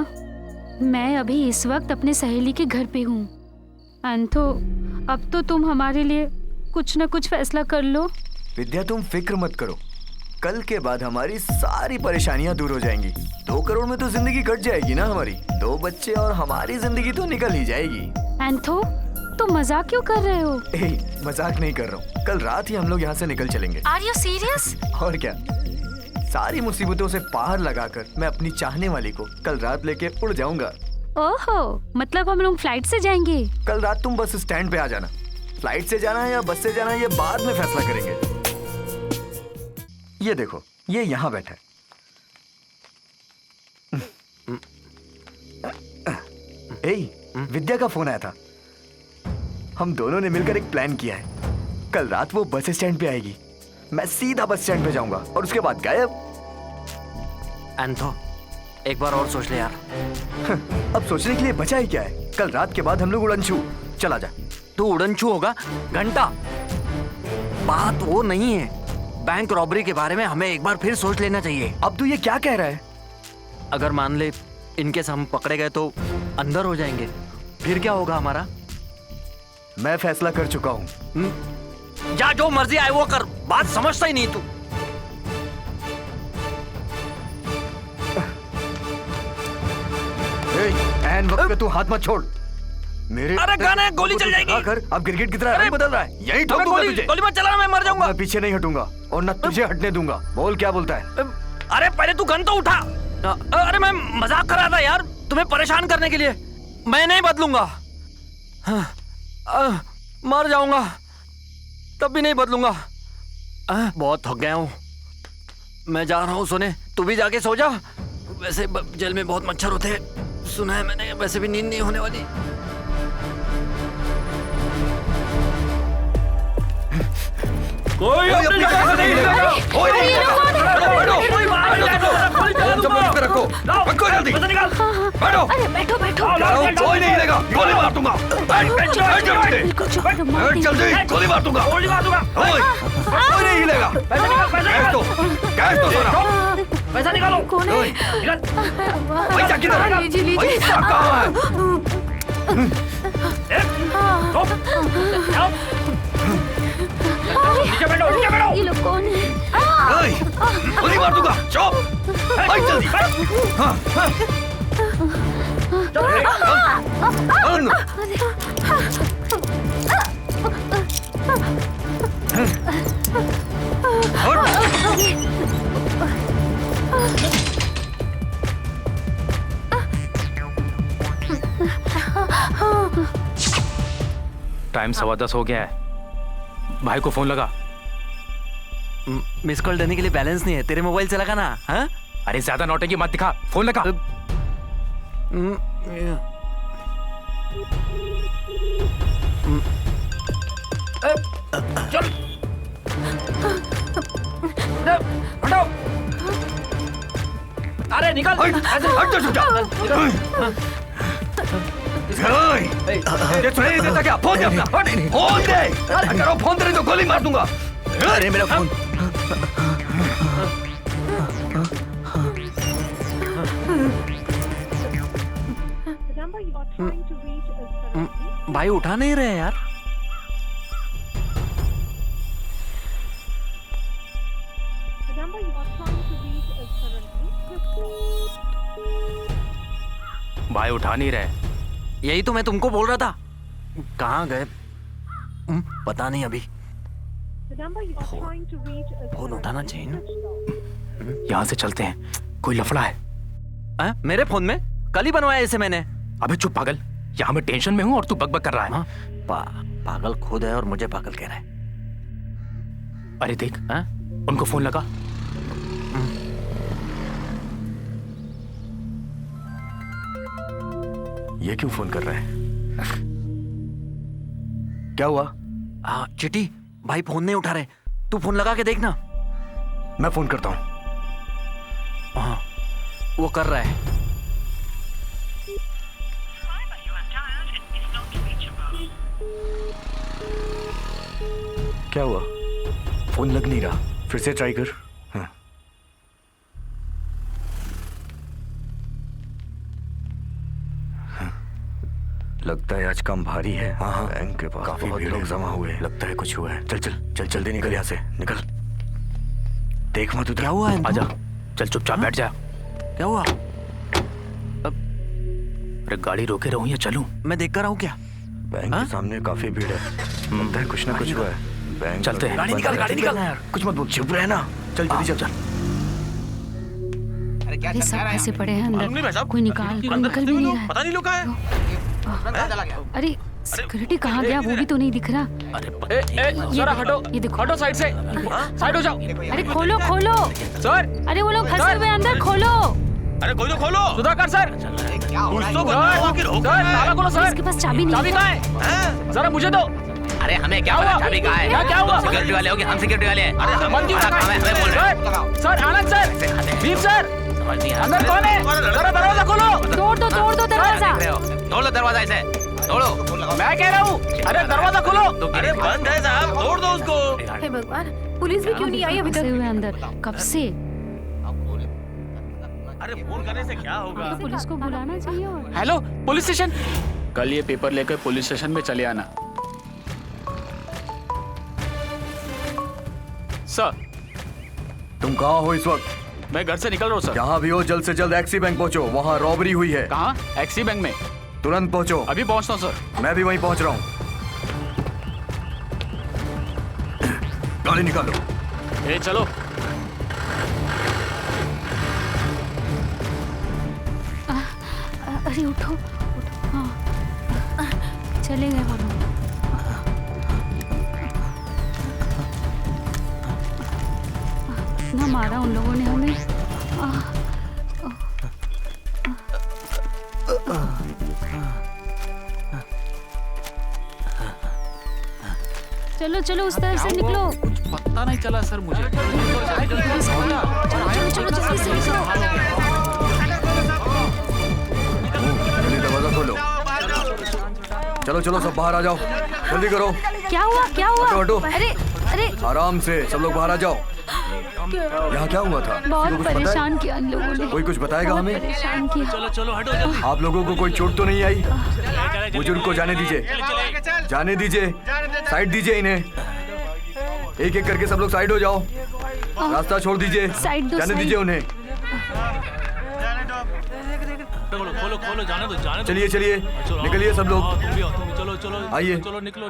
मैं अभी इस वक्त अपने सहेली के घर पे हूँ। अंतो, अब तो तुम हमारे लिए कुछ न कुछ फैसला कर लो। विद्या, तुम फिक्र मत करो, कल के बाद हमारी सारी परेशानियां दूर हो जाएंगी। 2 करोड़ में तो जिंदगी कट जाएगी ना हमारी। 2 बच्चे और हमारी जिंदगी तो निकल ही जाएगी। एंथो, तुम मजाक क्यों कर रहे हो? मजाक नहीं कर रहा हूँ, कल रात ही हम लोग यहाँ से निकल चलेंगे। Are you serious? और क्या, सारी मुसीबतों से पार लगाकर मैं अपनी चाहने वाली को कल रात लेके उड़ जाऊंगा। ओहो, मतलब हम लोग फ्लाइट से जाएंगे? कल रात तुम बस स्टैंड पे आ जाना। फ्लाइट से जाना है या बस से जाना है, ये बाद में फैसला करेंगे। ये देखो, ये यहाँ बैठा है। विद्या का फोन आया था। हम दोनों ने मिलकर एक प्लान किया है। कल रात वो बस स्टैंड पे आएगी, मैं सीधा बस स्टैंड पे जाऊंगा और उसके बाद गायब। एंथो, एक बार और सोच ले यार। अब सोचने के लिए बचा ही क्या है? कल रात के बाद हम लोग उड़नछू। चला जा। तू उड़नछू होगा घंटा? बात वो नहीं है, बैंक रॉबरी के बारे में हमें एक बार फिर सोच लेना चाहिए। अब तू ये क्या कह रहा है? अगर मान ले इनकेस हम पकड़े गए तो अंदर हो जाएंगे, फिर क्या होगा हमारा? मैं फैसला कर चुका हूँ। जा, जो मर्जी आए वो कर, बात समझता ही नहीं तू। एन वक्त पे तू हाथ मत छोड़ मेरे। अरे गाने, गोली चल जाएगी। अब क्रिकेट की तरह रंग बदल रहा है। यही ठोक दूंगा तुझे। गोली मत चलाना, मैं मर जाऊंगा। मैं पीछे नहीं हटूंगा और न तुझे हटने दूंगा। बोल, क्या बोलता है? अरे पहले तू गन तो उठा। अरे मैं मजाक कर रहा था यार, तुम्हें परेशान करने के लिए। मैं नहीं बदलूंगा। मर जाऊंगा तब भी नहीं बदलूंगा। बहुत थक गया हूँ, मैं जा रहा हूँ सोने। तू भी जाके सो जा। वैसे जेल में बहुत मच्छर होते हैं, सुना है मैंने। वैसे भी नींद नहीं होने वाली। कोई अपनी जगह से नहीं हिलेगा। कोई नहीं हिलेगा। रखो, रखो जल्दी। बैठो। अरे बैठो बैठो। कोई नहीं हिलेगा, गोली मार दूंगा। बैठ जल्दी, गोली मार दूंगा। कोई नहीं हिलेगा। कैश तो सोना। पैसा निकालो। पैसा किधर है? पैसा कहाँ है? ये लोग कौन है? गोली मार दूंगा। चुप, भाग जल्दी। टाइम 10:15 हो गया है। भाई को फोन लगा। मिस कॉल देने के लिए बैलेंस नहीं है, तेरे मोबाइल से लगा ना। हाँ? अरे ज्यादा नौटंकी मत दिखा, फोन लगा। चल हटो। अरे निकल। हट जा। सुनाई नहीं देता क्या? फोन दे अपना। फोन दे। अगर फोन दे तो गोली मार दूंगा। अरे मेरा फोन। भाई उठा नहीं रहे यार। The number you भाई उठा नहीं रहे। यही तो मैं तुमको बोल रहा था। कहाँ गए? पता नहीं अभी। फोन उठाना चाहिए ना। यहाँ से चलते हैं, कोई लफड़ा है। मेरे फोन में? कल ही बनवाया इसे मैंने। अबे चुप पागल, यहाँ मैं टेंशन में हूँ और तू बकबक कर रहा है। पागल खुद है और मुझे पागल कह रहा है। अरे देख, उनको फोन लगा। ये क्यों फोन कर रहा है? क्या हुआ? चिटी भाई फोन नहीं उठा रहे, तू फोन लगा के देखना। मैं फोन करता हूँ। हाँ, वो कर रहा है। क्या हुआ? फोन लग नहीं रहा, फिर से ट्राई कर। हाँ। लगता है आज काम भारी है। हाँ, बैंक के पास काफी भीड़ जमा हुए हैं। लगता है कुछ हुआ है। चल चल चल जल्दी निकल यहाँ से, निकल। देख मत उधर। क्या हुआ है? आजा, चल चुपचाप बैठ जा। क्या हुआ? अरे गाड़ी रोके रहूं या चलूं? मैं देख कर आऊं क्या? बैंक के सामने काफी भीड़ है। लगता है कुछ ना कुछ हुआ है। बैंक चलते हैं। गाड़ी निकाल, गाड़ी निकाल। कुछ मत बोल, चुप रहे ना। चल जल्दी चल चल। अरे सब ऐसे पड़े हैं अंदर, कोई निकल भी नहीं रहा है। पता नहीं लोग कहाँ हैं। अरे सिक्योरिटी कहाँ गया वो भी तो नहीं दिख रहा। जरा हटो, ये देखो, हटो साइड से, साइड हो जाओ। अरे खोलो खोलो सर, अरे वो लोग फंसे हुए अंदर, खोलो। अरे कोई तो खोलो। सुधाकर सर, ताला खोलो सर। इसके पास चाबी नहीं। चाबी कहाँ है? जरा मुझे दो। अरे हमें क्या हुआ? चाबी कहाँ है? क्या हुआ? सिक्योरिटी वाले होगे, हम सिक्योरिटी वाले हैं। अरे हम क्यों? सर आनंद सर, भीम सर, अंदर कौन है? जरा दरवाजा खोलो। तोड़ दो दरवाजा। तोड़ लो दरवाजा, ऐसे तोड़ो। मैं कह रहा हूँ, अरे दरवाजा खोलो। अरे बंद है साहब, तोड़ दो उसको। हे भगवान, पुलिस भी क्यों नहीं आई अभी फंसे तक? हुए अंदर कब से। अरे फोन करने से क्या होगा? तो पुलिस को बुलाना चाहिए। और हेलो पुलिस स्टेशन, कल ये पेपर लेकर पुलिस स्टेशन में चले आना। सर, तुम कहाँ हो इस वक्त? मैं घर से निकल रहा हूँ सर। जहाँ भी हो जल्द से जल्द एक्सी बैंक पहुँचो, वहाँ रॉबरी हुई है। कहाँ? एक्सी बैंक में? तुरंत पहुँचो। अभी पहुँचता हूँ सर। मैं भी वहीं पहुँच रहा हूँ। गाड़ी निकालो। ए चलो। अरे उठो, हाँ चले गए वो लोग। ना मारा उन लोगों ने हमें। चलो चलो उस तरफ से निकलो। कुछ पता नहीं चला सर मुझे। चलो जल्दी से निकलो। दरवाजा खोलो। चलो चलो सब बाहर आ जाओ, जल्दी करो। क्या हुआ? हटो हटो। अरे आराम से सब लोग बाहर आ जाओ। यहाँ क्या हुआ था? बहुत कुछ पता है? परेशान किया इन लोगों ने। कोई कुछ बताएगा हमें? परेशान किया। चलो हटो जल्दी। आप लोगों को कोई चोट तो नहीं आई? बुजुर्ग को जाने दीजिए, जाने दीजिए, साइड दीजिए इन्हें। एक एक करके सब लोग साइड हो जाओ, रास्ता छोड़ दीजिए, जाने दीजिए उन्हें। खोलो जाने दो। चलिए चलिए, निकलिए सब लोग, चलो आइए। निकलो।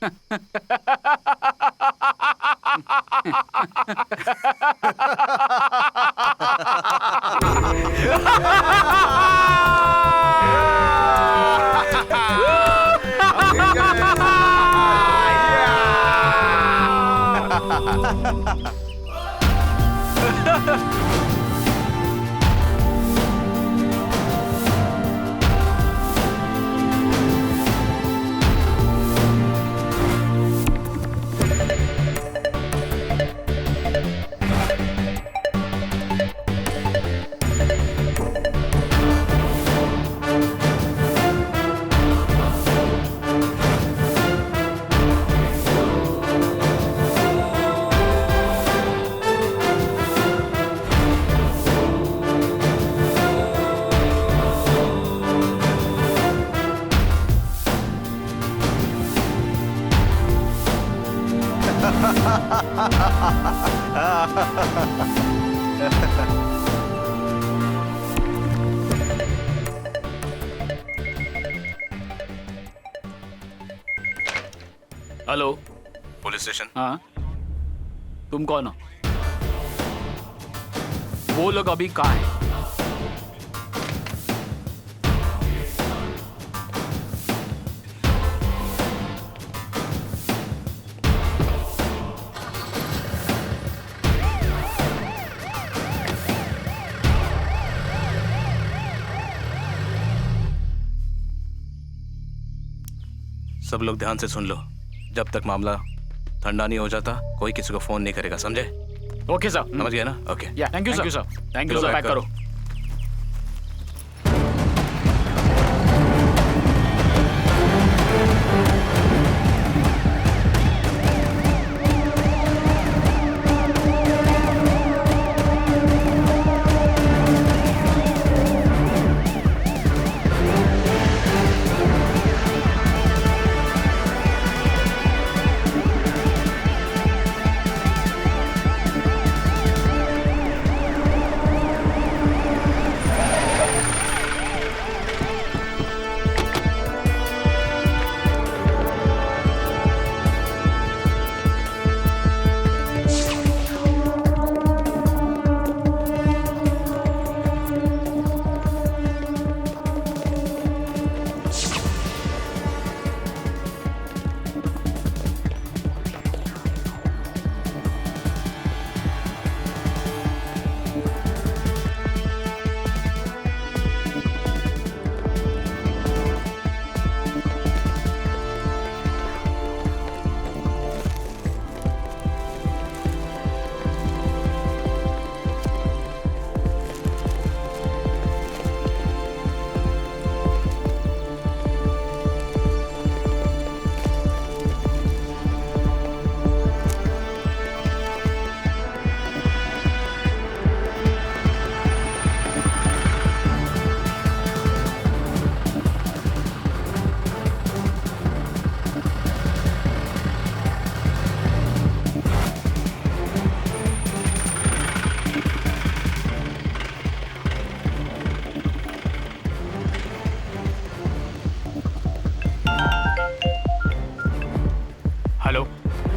Hello, police station. हाँ, तुम कौन हो? वो लोग अभी कहाँ हैं? सब लोग ध्यान से सुन लो, जब तक मामला ठंडा नहीं हो जाता कोई किसी को फोन नहीं करेगा, समझे? Okay sir. समझ गया ना? Okay. Thank you sir. Thank you sir. Pack करो।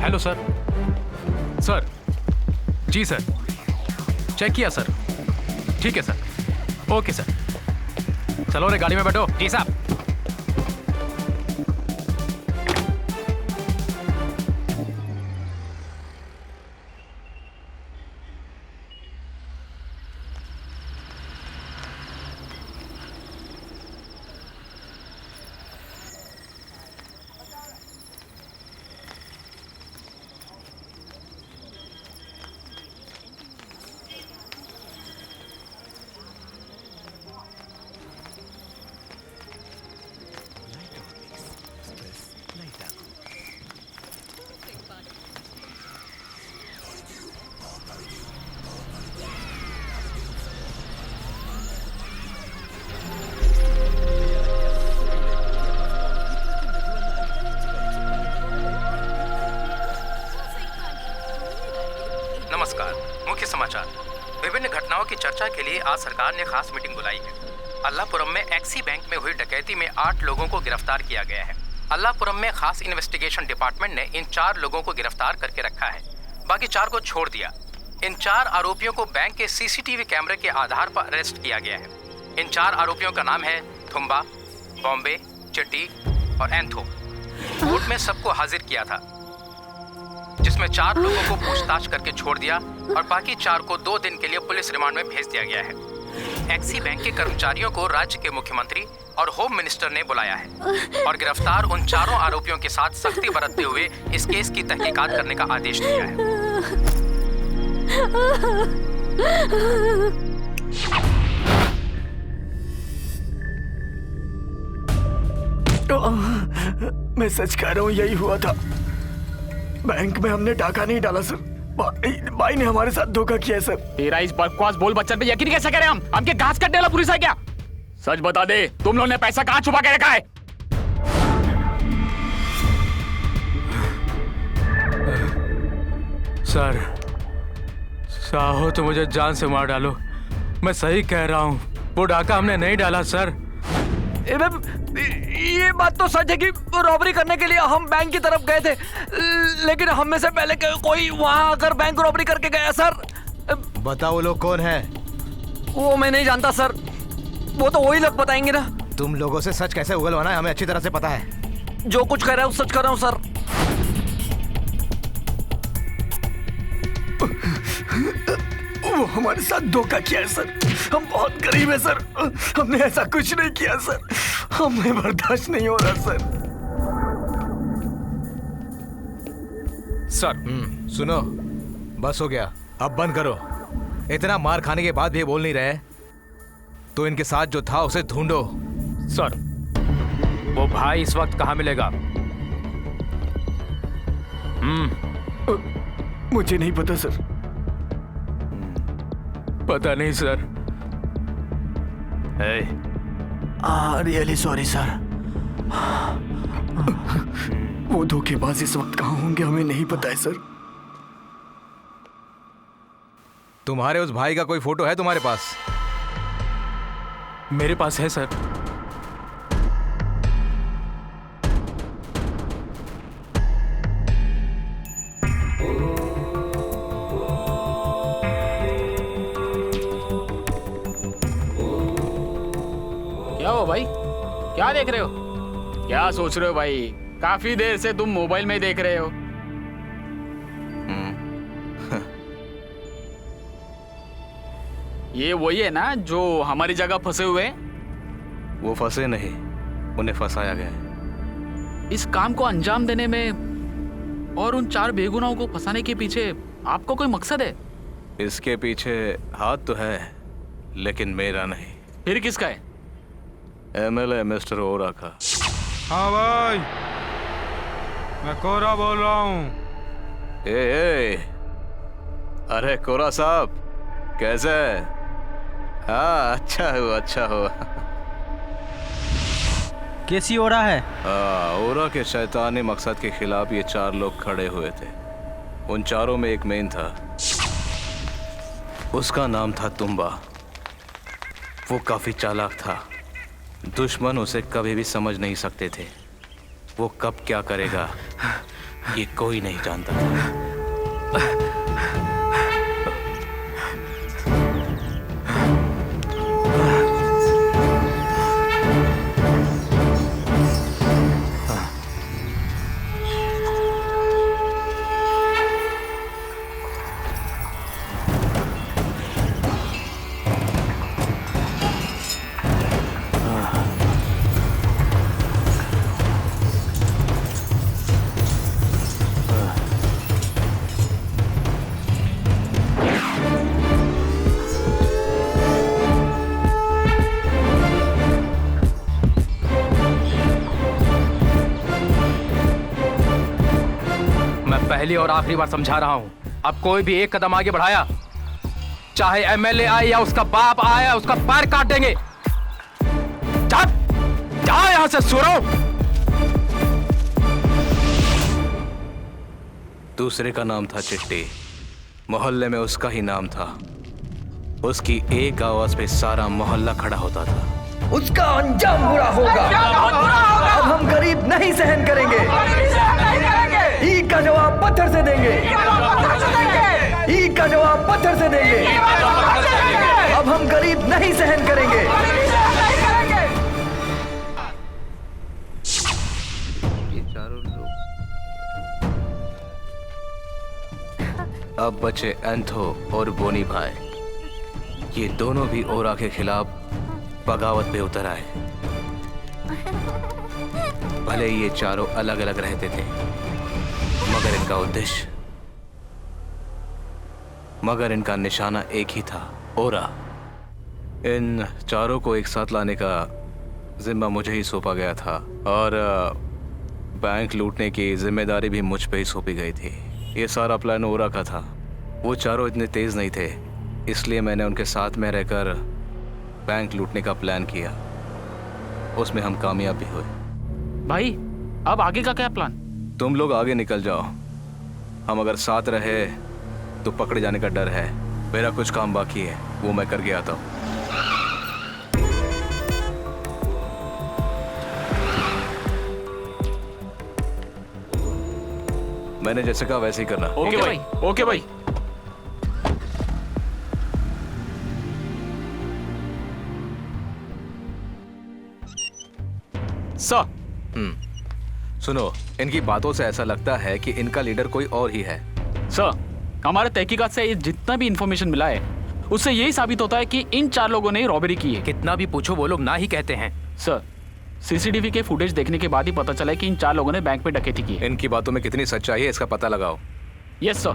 Hello sir. Sir ji sir, check किया सर। ठीक है सर। ओके सर, चलो रे गाड़ी में बैठो। जी साहब। नमस्कार। मुख्य समाचार। विभिन्न घटनाओं की चर्चा के लिए आज सरकार ने खास मीटिंग बुलाई है। अल्लापुरम में एक्सी बैंक में हुई डकैती में 8 लोगों को गिरफ्तार किया गया है। अल्लाहपुरम में खास इन्वेस्टिगेशन डिपार्टमेंट ने इन 4 लोगों को गिरफ्तार करके रखा है, बाकी 4 को छोड़ दिया। इन 4 आरोपियों को बैंक के सीसीटीवी कैमरे के आधार पर अरेस्ट किया गया है। इन 4 आरोपियों का नाम है थुम्बा, बॉम्बे, चिट्टी और एंथो। कोर्ट में सबको हाजिर किया था, जिसमें 4 लोगों को पूछताछ करके छोड़ दिया और बाकी 4 को 2 दिन के लिए पुलिस रिमांड में भेज दिया गया है। एक्सिस बैंक के कर्मचारियों को राज्य के मुख्यमंत्री और होम मिनिस्टर ने बुलाया है और गिरफ्तार उन 4 आरोपियों के साथ सख्ती बरतते हुए इस केस की तहकीकात करने का आदेश दिया है। मैं सच कह रहा हूँ, यही हुआ था। बैंक में हमने डाका नहीं डाला सर, भाई ने हमारे साथ धोखा किया सर। तेरा इस बकवास बोल बच्चन पे यकीन कैसे करें हम? हमके घास काटने वाला पुलिस है क्या? सच बता दे, तुम लोगों ने पैसा कहाँ छुपा के रखा है? सर, चाहो तो मुझे जान से मार डालो, मैं सही कह रहा हूँ, वो डाका हमने नहीं डाला सर। ये बात तो सच है कि रॉबरी करने के लिए हम बैंक की तरफ गए थे, लेकिन हम में से पहले कोई वहाँ आकर बैंक रॉबरी करके गया सर। बताओ वो लोग कौन है? वो मैं नहीं जानता सर, वो तो वही लोग बताएंगे ना। तुम लोगों से सच कैसे उगलवाना है हमें अच्छी तरह से पता है। जो कुछ कर रहा हूँ सच कर रहा हूँ सर। वो हमारे साथ धोखा किया है सर, हम बहुत गरीब है सर, हमने ऐसा कुछ नहीं किया सर, हमें बर्दाश्त नहीं हो रहा सर। सर सुनो, बस हो गया, अब बंद करो। इतना मार खाने के बाद भी बोल नहीं रहे, तो इनके साथ जो था उसे ढूंढो। सर, वो भाई इस वक्त कहाँ मिलेगा? मुझे नहीं पता सर। पता नहीं सर। Really sorry sir. वो धोखेबाज इस वक्त कहाँ होंगे हमें नहीं पता है सर। तुम्हारे उस भाई का कोई फोटो है तुम्हारे पास? मेरे पास है सर। क्या हो भाई, क्या देख रहे हो? क्या सोच रहे हो भाई? काफी देर से तुम मोबाइल में देख रहे हो। ये वही है ना जो हमारी जगह फंसे हुए हैं? वो फंसे नहीं, उन्हें फंसाया गया है। इस काम को अंजाम देने में और उन 4 बेगुनाहों को फंसाने के पीछे आपको कोई मकसद है? इसके पीछे हाथ तो है, लेकिन मेरा नहीं। फिर किसका है? एमएलए मिस्टर ओरा का। हाँ भाई, मैं कोरा बोल रहा हूँ। ए, अरे कोरा साहब, कैसे? हाँ, अच्छा हुआ, अच्छा हुआ। कैसी ओरा है? ओरा के शैतानी मकसद के खिलाफ ये 4 लोग खड़े हुए थे। उन 4 में एक मेन था, उसका नाम था तुम्बा। वो काफी चालाक था, दुश्मन उसे कभी भी समझ नहीं सकते थे। वो कब क्या करेगा ये कोई नहीं जानता था। पहली और आखिरी बार समझा रहा हूं, अब कोई भी एक कदम आगे बढ़ाया, चाहे एमएलए आए या उसका बाप आया, उसका पैर काट देंगे। जा यहां से सुरो। दूसरे का नाम था चिट्टी, मोहल्ले में उसका ही नाम था। उसकी एक आवाज पे सारा मोहल्ला खड़ा होता था। उसका अंजाम बुरा होगा। अब हम गरीब नहीं सहन करेंगे। ईद का जवाब पत्थर से देंगे। ईद का जवाब पत्थर से देंगे। अब हम गरीब नहीं सहन करेंगे। अब बचे एंथो और बोनी भाई, ये दोनों भी ओरा के खिलाफ बगावत पे उतर आए। भले ये चारों अलग अलग रहते थे, मगर इनका निशाना एक ही था, ओरा। इन चारों को एक साथ लाने का जिम्मा मुझे ही सौंपा गया था और बैंक लूटने की जिम्मेदारी भी मुझ पे ही सौंपी गई थी। ये सारा प्लान ओरा का था। वो चारों इतने तेज नहीं थे, इसलिए मैंने उनके साथ में रहकर बैंक लूटने का प्लान किया। उसमें हम कामयाब भी हुए। भाई अब आगे का क्या प्लान? तुम लोग आगे निकल जाओ। हम अगर साथ रहे तो पकड़े जाने का डर है। मेरा कुछ काम बाकी है, वो मैं करके आता हूँ। मैंने जैसे कहा वैसे ही करना। ओके भाई, ओके भाई। सर। सुनो, इनकी बातों से ऐसा लगता है कि इनका लीडर कोई और ही है। सर, हमारे तहकीकात से जितना भी इंफॉर्मेशन मिला है उससे यही साबित होता है कि इन 4 लोगों ने रॉबरी की है। कितना भी पूछो वो लोग ना ही कहते हैं। सर, सीसीटीवी के फुटेज देखने के बाद ही पता चला कि इन 4 लोगों ने बैंक में डकैती की है। इनकी बातों में कितनी सच्चाई है इसका पता लगाओ। Yes sir.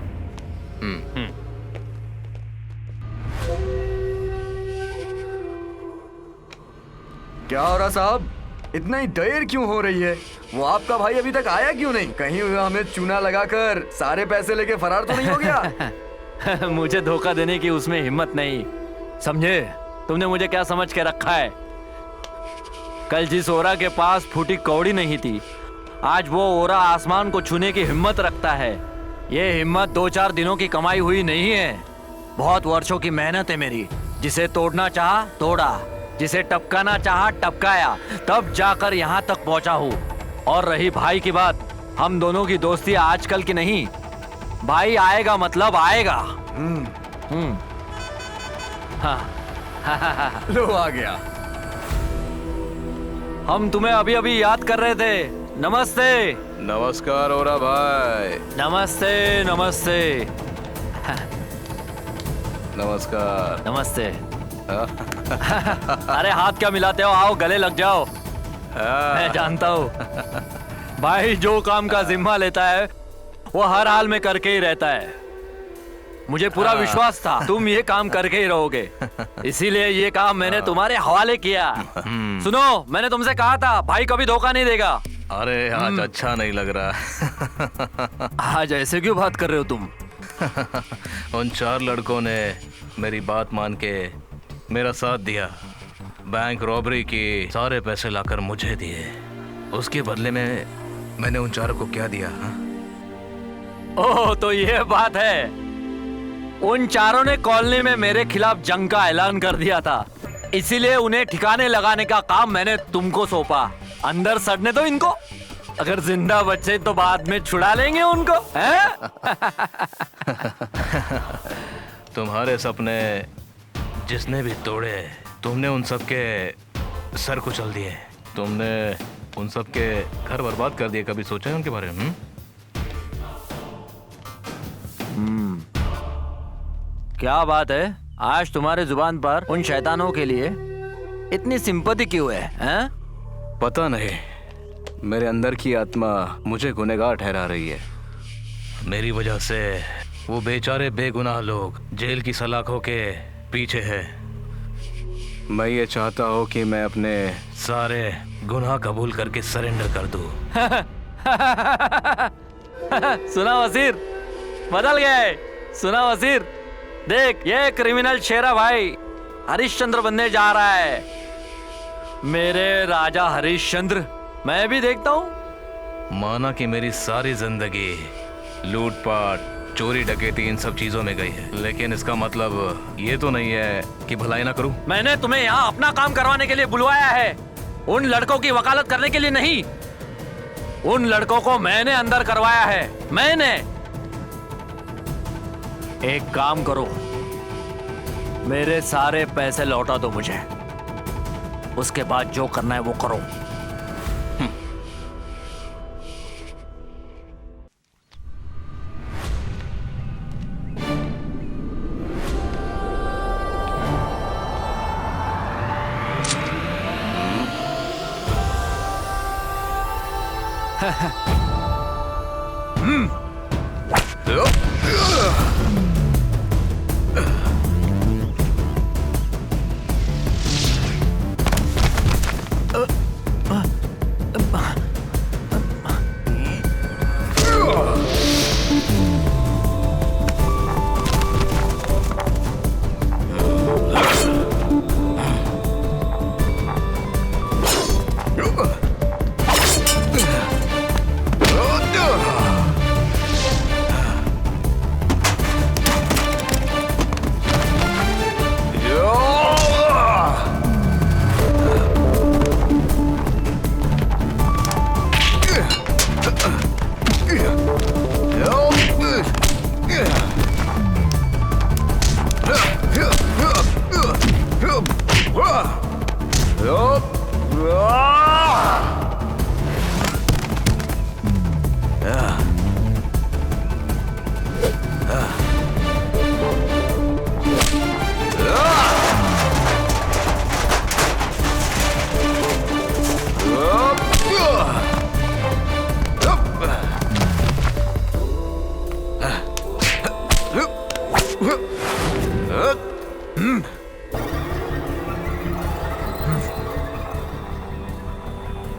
क्या हो रहा साहब, इतना ही देर क्यों हो रही है? वो आपका भाई अभी तक आया क्यों नहीं? कहीं हमें चूना लगाकर सारे पैसे लेके फरार तो नहीं हो गया? मुझे धोखा देने की उसमें हिम्मत नहीं, समझे? तुमने मुझे क्या समझ के रखा है? कल जिस ओरा के पास फूटी कौड़ी नहीं थी, आज वो ओरा आसमान को छूने की हिम्मत रखता है। ये हिम्मत 2-4 दिनों की कमाई हुई नहीं है, बहुत वर्षों की मेहनत है मेरी। जिसे तोड़ना चाहा तोड़ा, जिसे टपकाना चाहा टपकाया, तब जाकर यहाँ तक पहुँचा हूँ। और रही भाई की बात, हम दोनों की दोस्ती आजकल की नहीं। भाई आएगा मतलब आएगा। हाँ। लो आ गया। हम तुम्हें अभी अभी याद कर रहे थे। नमस्ते। नमस्कार ओरा भाई। नमस्ते नमस्ते। नमस्कार। नमस्ते। अरे हाथ क्या मिलाते हो, आओ गले लग जाओ। मैं जानता हूँ भाई जो काम का जिम्मा लेता है वो हर हाल में करके ही रहता है। मुझे पूरा विश्वास था तुम ये काम करके ही रहोगे, इसीलिए ये काम मैंने तुम्हारे हवाले किया। सुनो, मैंने तुमसे कहा था भाई कभी धोखा नहीं देगा। अरे आज अच्छा नहीं लग रहा। आज ऐसे क्यों बात कर रहे हो तुम? उन 4 लड़कों ने मेरी बात मान के मेरा साथ दिया। बैंक रॉबरी की सारे पैसे लाकर मुझे दिए। उसके बदले में मैंने उन 4 को क्या दिया? ओह तो ये बात है। उन 4 ने कॉलोनी में मेरे खिलाफ जंग का ऐलान कर दिया था, इसीलिए उन्हें ठिकाने लगाने का काम मैंने तुमको सौंपा। अंदर सड़ने दो इनको, अगर जिंदा बचे तो बाद में छुड़ा लेंगे उनको। तुम्हारे सपने जिसने भी तोड़े, तुमने उन सब के सर कुचल दिए। तुमने उन सब के घर बर्बाद कर दिए। कभी सोचा है उनके बारे में? क्या बात है, आज तुम्हारे जुबान पर उन शैतानों के लिए इतनी सिंपैथी क्यों है, हैं? पता नहीं, मेरे अंदर की आत्मा मुझे गुनहगार ठहरा रही है। मेरी वजह से वो बेचारे बेगुनाह लोग जेल की सलाखों के पीछे हैं। मैं ये चाहता हूँ कि मैं अपने सारे गुनाह कबूल करके सरेंडर कर दूँ। सुना वजीर, बदल गए। सुना वजीर, देख ये क्रिमिनल शेरा भाई हरिश्चंद्र बनने जा रहा है। मेरे राजा हरिश्चंद्र, मैं भी देखता हूँ। माना कि मेरी सारी जिंदगी लूटपाट, चोरी डकैती इन सब चीजों में गई है, लेकिन इसका मतलब ये तो नहीं है कि भलाई ना करूं। मैंने तुम्हें यहाँ अपना काम करवाने के लिए बुलवाया है, उन लड़कों की वकालत करने के लिए नहीं। उन लड़कों को मैंने अंदर करवाया है, मैंने। एक काम करो, मेरे सारे पैसे लौटा दो मुझे, उसके बाद जो करना है वो करो।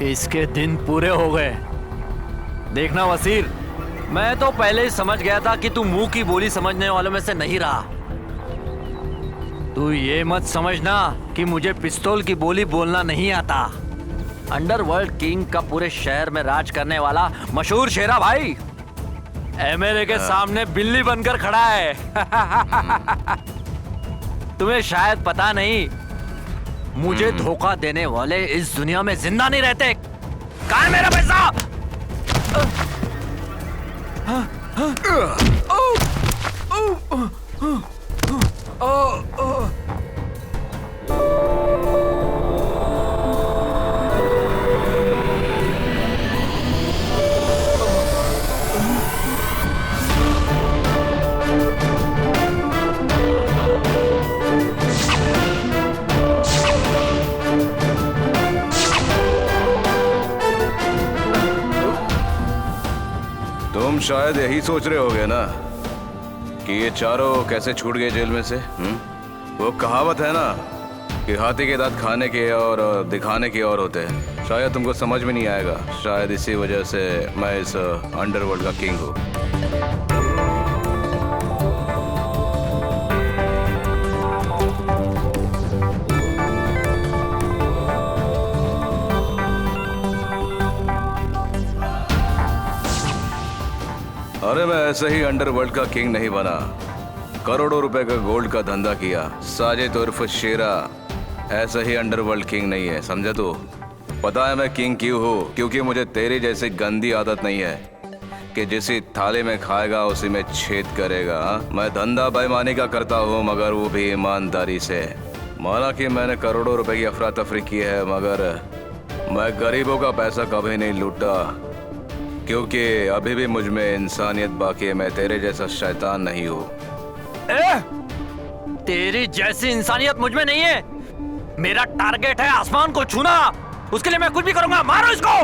इसके दिन पूरे हो गए। देखना वसीर, मैं तो पहले ही समझ गया था कि तू मुंह की बोली समझने वालों में से नहीं रहा। तू ये मत समझना कि मुझे पिस्तौल की बोली बोलना नहीं आता। अंडरवर्ल्ड किंग का पूरे शहर में राज करने वाला मशहूर शेरा भाई एमएलए के सामने बिल्ली बनकर खड़ा है। तुम्हें शायद पता नहीं, मुझे धोखा देने वाले इस दुनिया में जिंदा नहीं रहते। कहाँ है मेरा पैसा? तुम शायद यही सोच रहे होगे ना कि ये चारों कैसे छूट गए जेल में से। वो कहावत है ना कि हाथी के दांत खाने के और दिखाने के और होते हैं। शायद तुमको समझ में नहीं आएगा। शायद इसी वजह से मैं इस अंडरवर्ल्ड का किंग हूँ। अरे मैं ऐसे ही अंडरवर्ल्ड का किंग नहीं बना, करोड़ों रुपए का गोल्ड का धंधा किया। साजिद उर्फ शेरा ऐसा ही अंडरवर्ल्ड किंग नहीं है, समझा तू? पता है मैं किंग क्यों हूँ? क्योंकि मुझे तेरी जैसी गंदी आदत नहीं है कि जिसी थाली में खाएगा उसी में छेद करेगा। मैं धंधा बेईमानी का करता हूँ, मगर वो भी ईमानदारी से। माना कि मैंने करोड़ों रुपए की अफरा तफरी की है, मगर मैं गरीबों का पैसा कभी नहीं लूटा, क्योंकि अभी भी मुझ में इंसानियत बाकी है। मैं तेरे जैसा शैतान नहीं हूँ। तेरी जैसी इंसानियत मुझ में नहीं है। मेरा टारगेट है आसमान को छूना, उसके लिए मैं कुछ भी करूंगा। मारो इसको।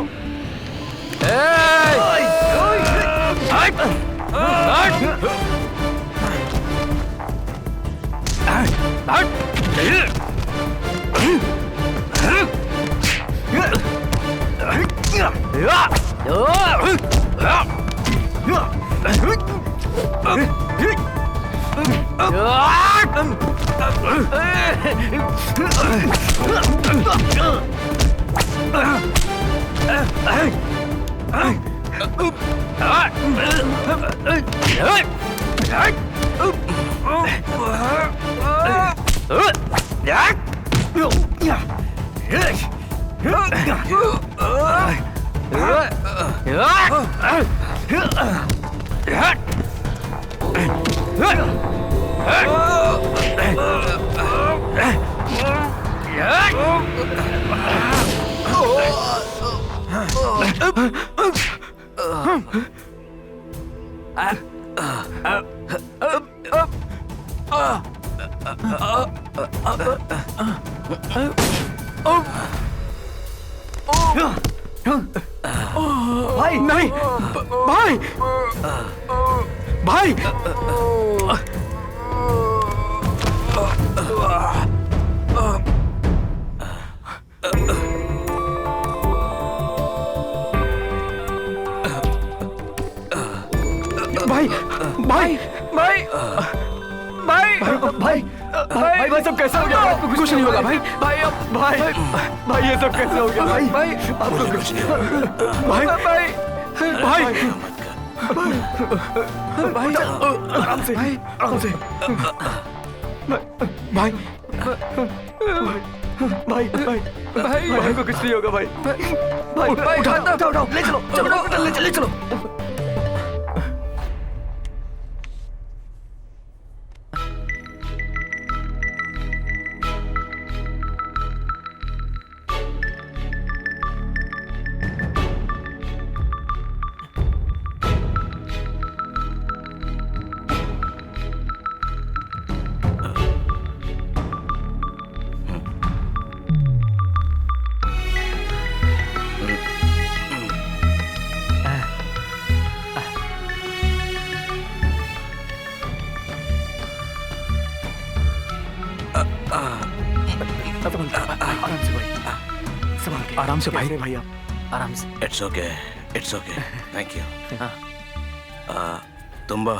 भाई नहीं, भाई भाई भाई भाई भाई भाई भाई भाई भाई सब कैसे हो गया? कुछ नहीं होगा भाई। भाई भाई भाई ये सब कैसे हो गया? भाई भाई आपको कुछ भाई भाई भाई भाई आराम से भाई आराम से भाई भाई भाई भाई को कुछ नहीं होगा भाई। भाई भाई उठाओ उठाओ ले चलो चलो ले चलो। आराम से भाई भैया आराम से। It's okay thank you. तुम्बा।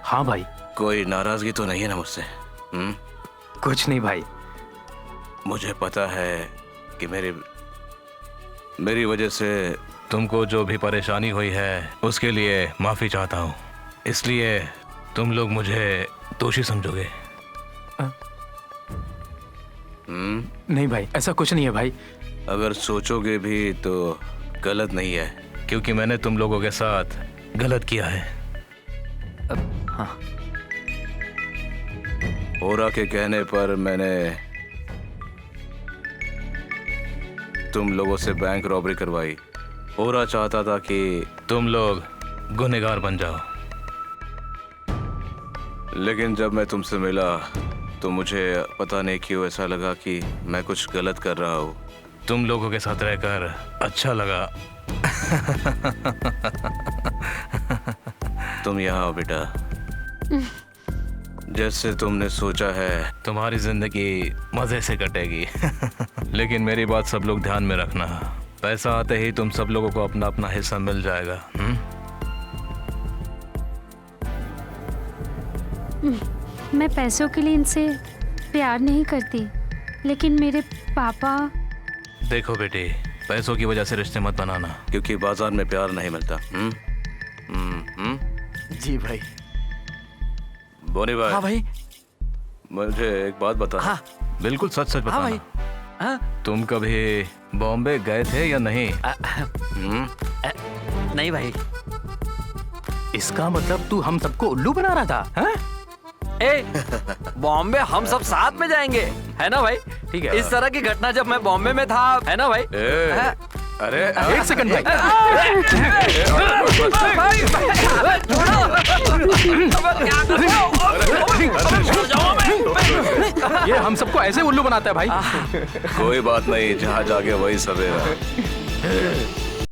हाँ भाई। कोई नाराजगी तो नहीं है ना मुझसे? कुछ नहीं भाई। मुझे पता है कि मेरी वजह से तुमको जो भी परेशानी हुई है उसके लिए माफी चाहता हूँ, इसलिए तुम लोग मुझे दोषी समझोगे। नहीं भाई ऐसा कुछ नहीं है भाई। अगर सोचोगे भी तो गलत नहीं है, क्योंकि मैंने तुम लोगों के साथ गलत किया है। हाँ। ओरा के कहने पर मैंने तुम लोगों से बैंक रॉबरी करवाई। ओरा चाहता था कि तुम लोग गुनहगार बन जाओ, लेकिन जब मैं तुमसे मिला तो मुझे पता नहीं क्यों ऐसा लगा कि मैं कुछ गलत कर रहा हूँ। तुम लोगों के साथ रहकर अच्छा लगा। तुम यहाँ आओ बेटा। जैसे तुमने सोचा है तुम्हारी जिंदगी मजे से कटेगी। लेकिन मेरी बात सब लोग ध्यान में रखना, पैसा आते ही तुम सब लोगों को अपना अपना हिस्सा मिल जाएगा। मैं पैसों के लिए इनसे प्यार नहीं करती, लेकिन मेरे पापा। देखो बेटी, पैसों की वजह से रिश्ते मत बनाना, क्योंकि बाजार में प्यार नहीं मिलता। जी भाई। बोनी भाई। हाँ भाई। मुझे एक बात बता। हाँ। बिल्कुल सच सच बताना। हाँ भाई। हाँ? तुम कभी बॉम्बे गए थे या नहीं? नहीं भाई। इसका मतलब तू हम सबको उल्लू बना रहा था? हाँ? बॉम्बे हम सब साथ में जाएंगे, है ना भाई? ठीक है। इस तरह की घटना जब मैं बॉम्बे में था, है ना भाई? अरे एक सेकंड भाई। ये हम सबको ऐसे उल्लू बनाता है भाई। कोई बात नहीं, जहाँ जाके वही सवेरा।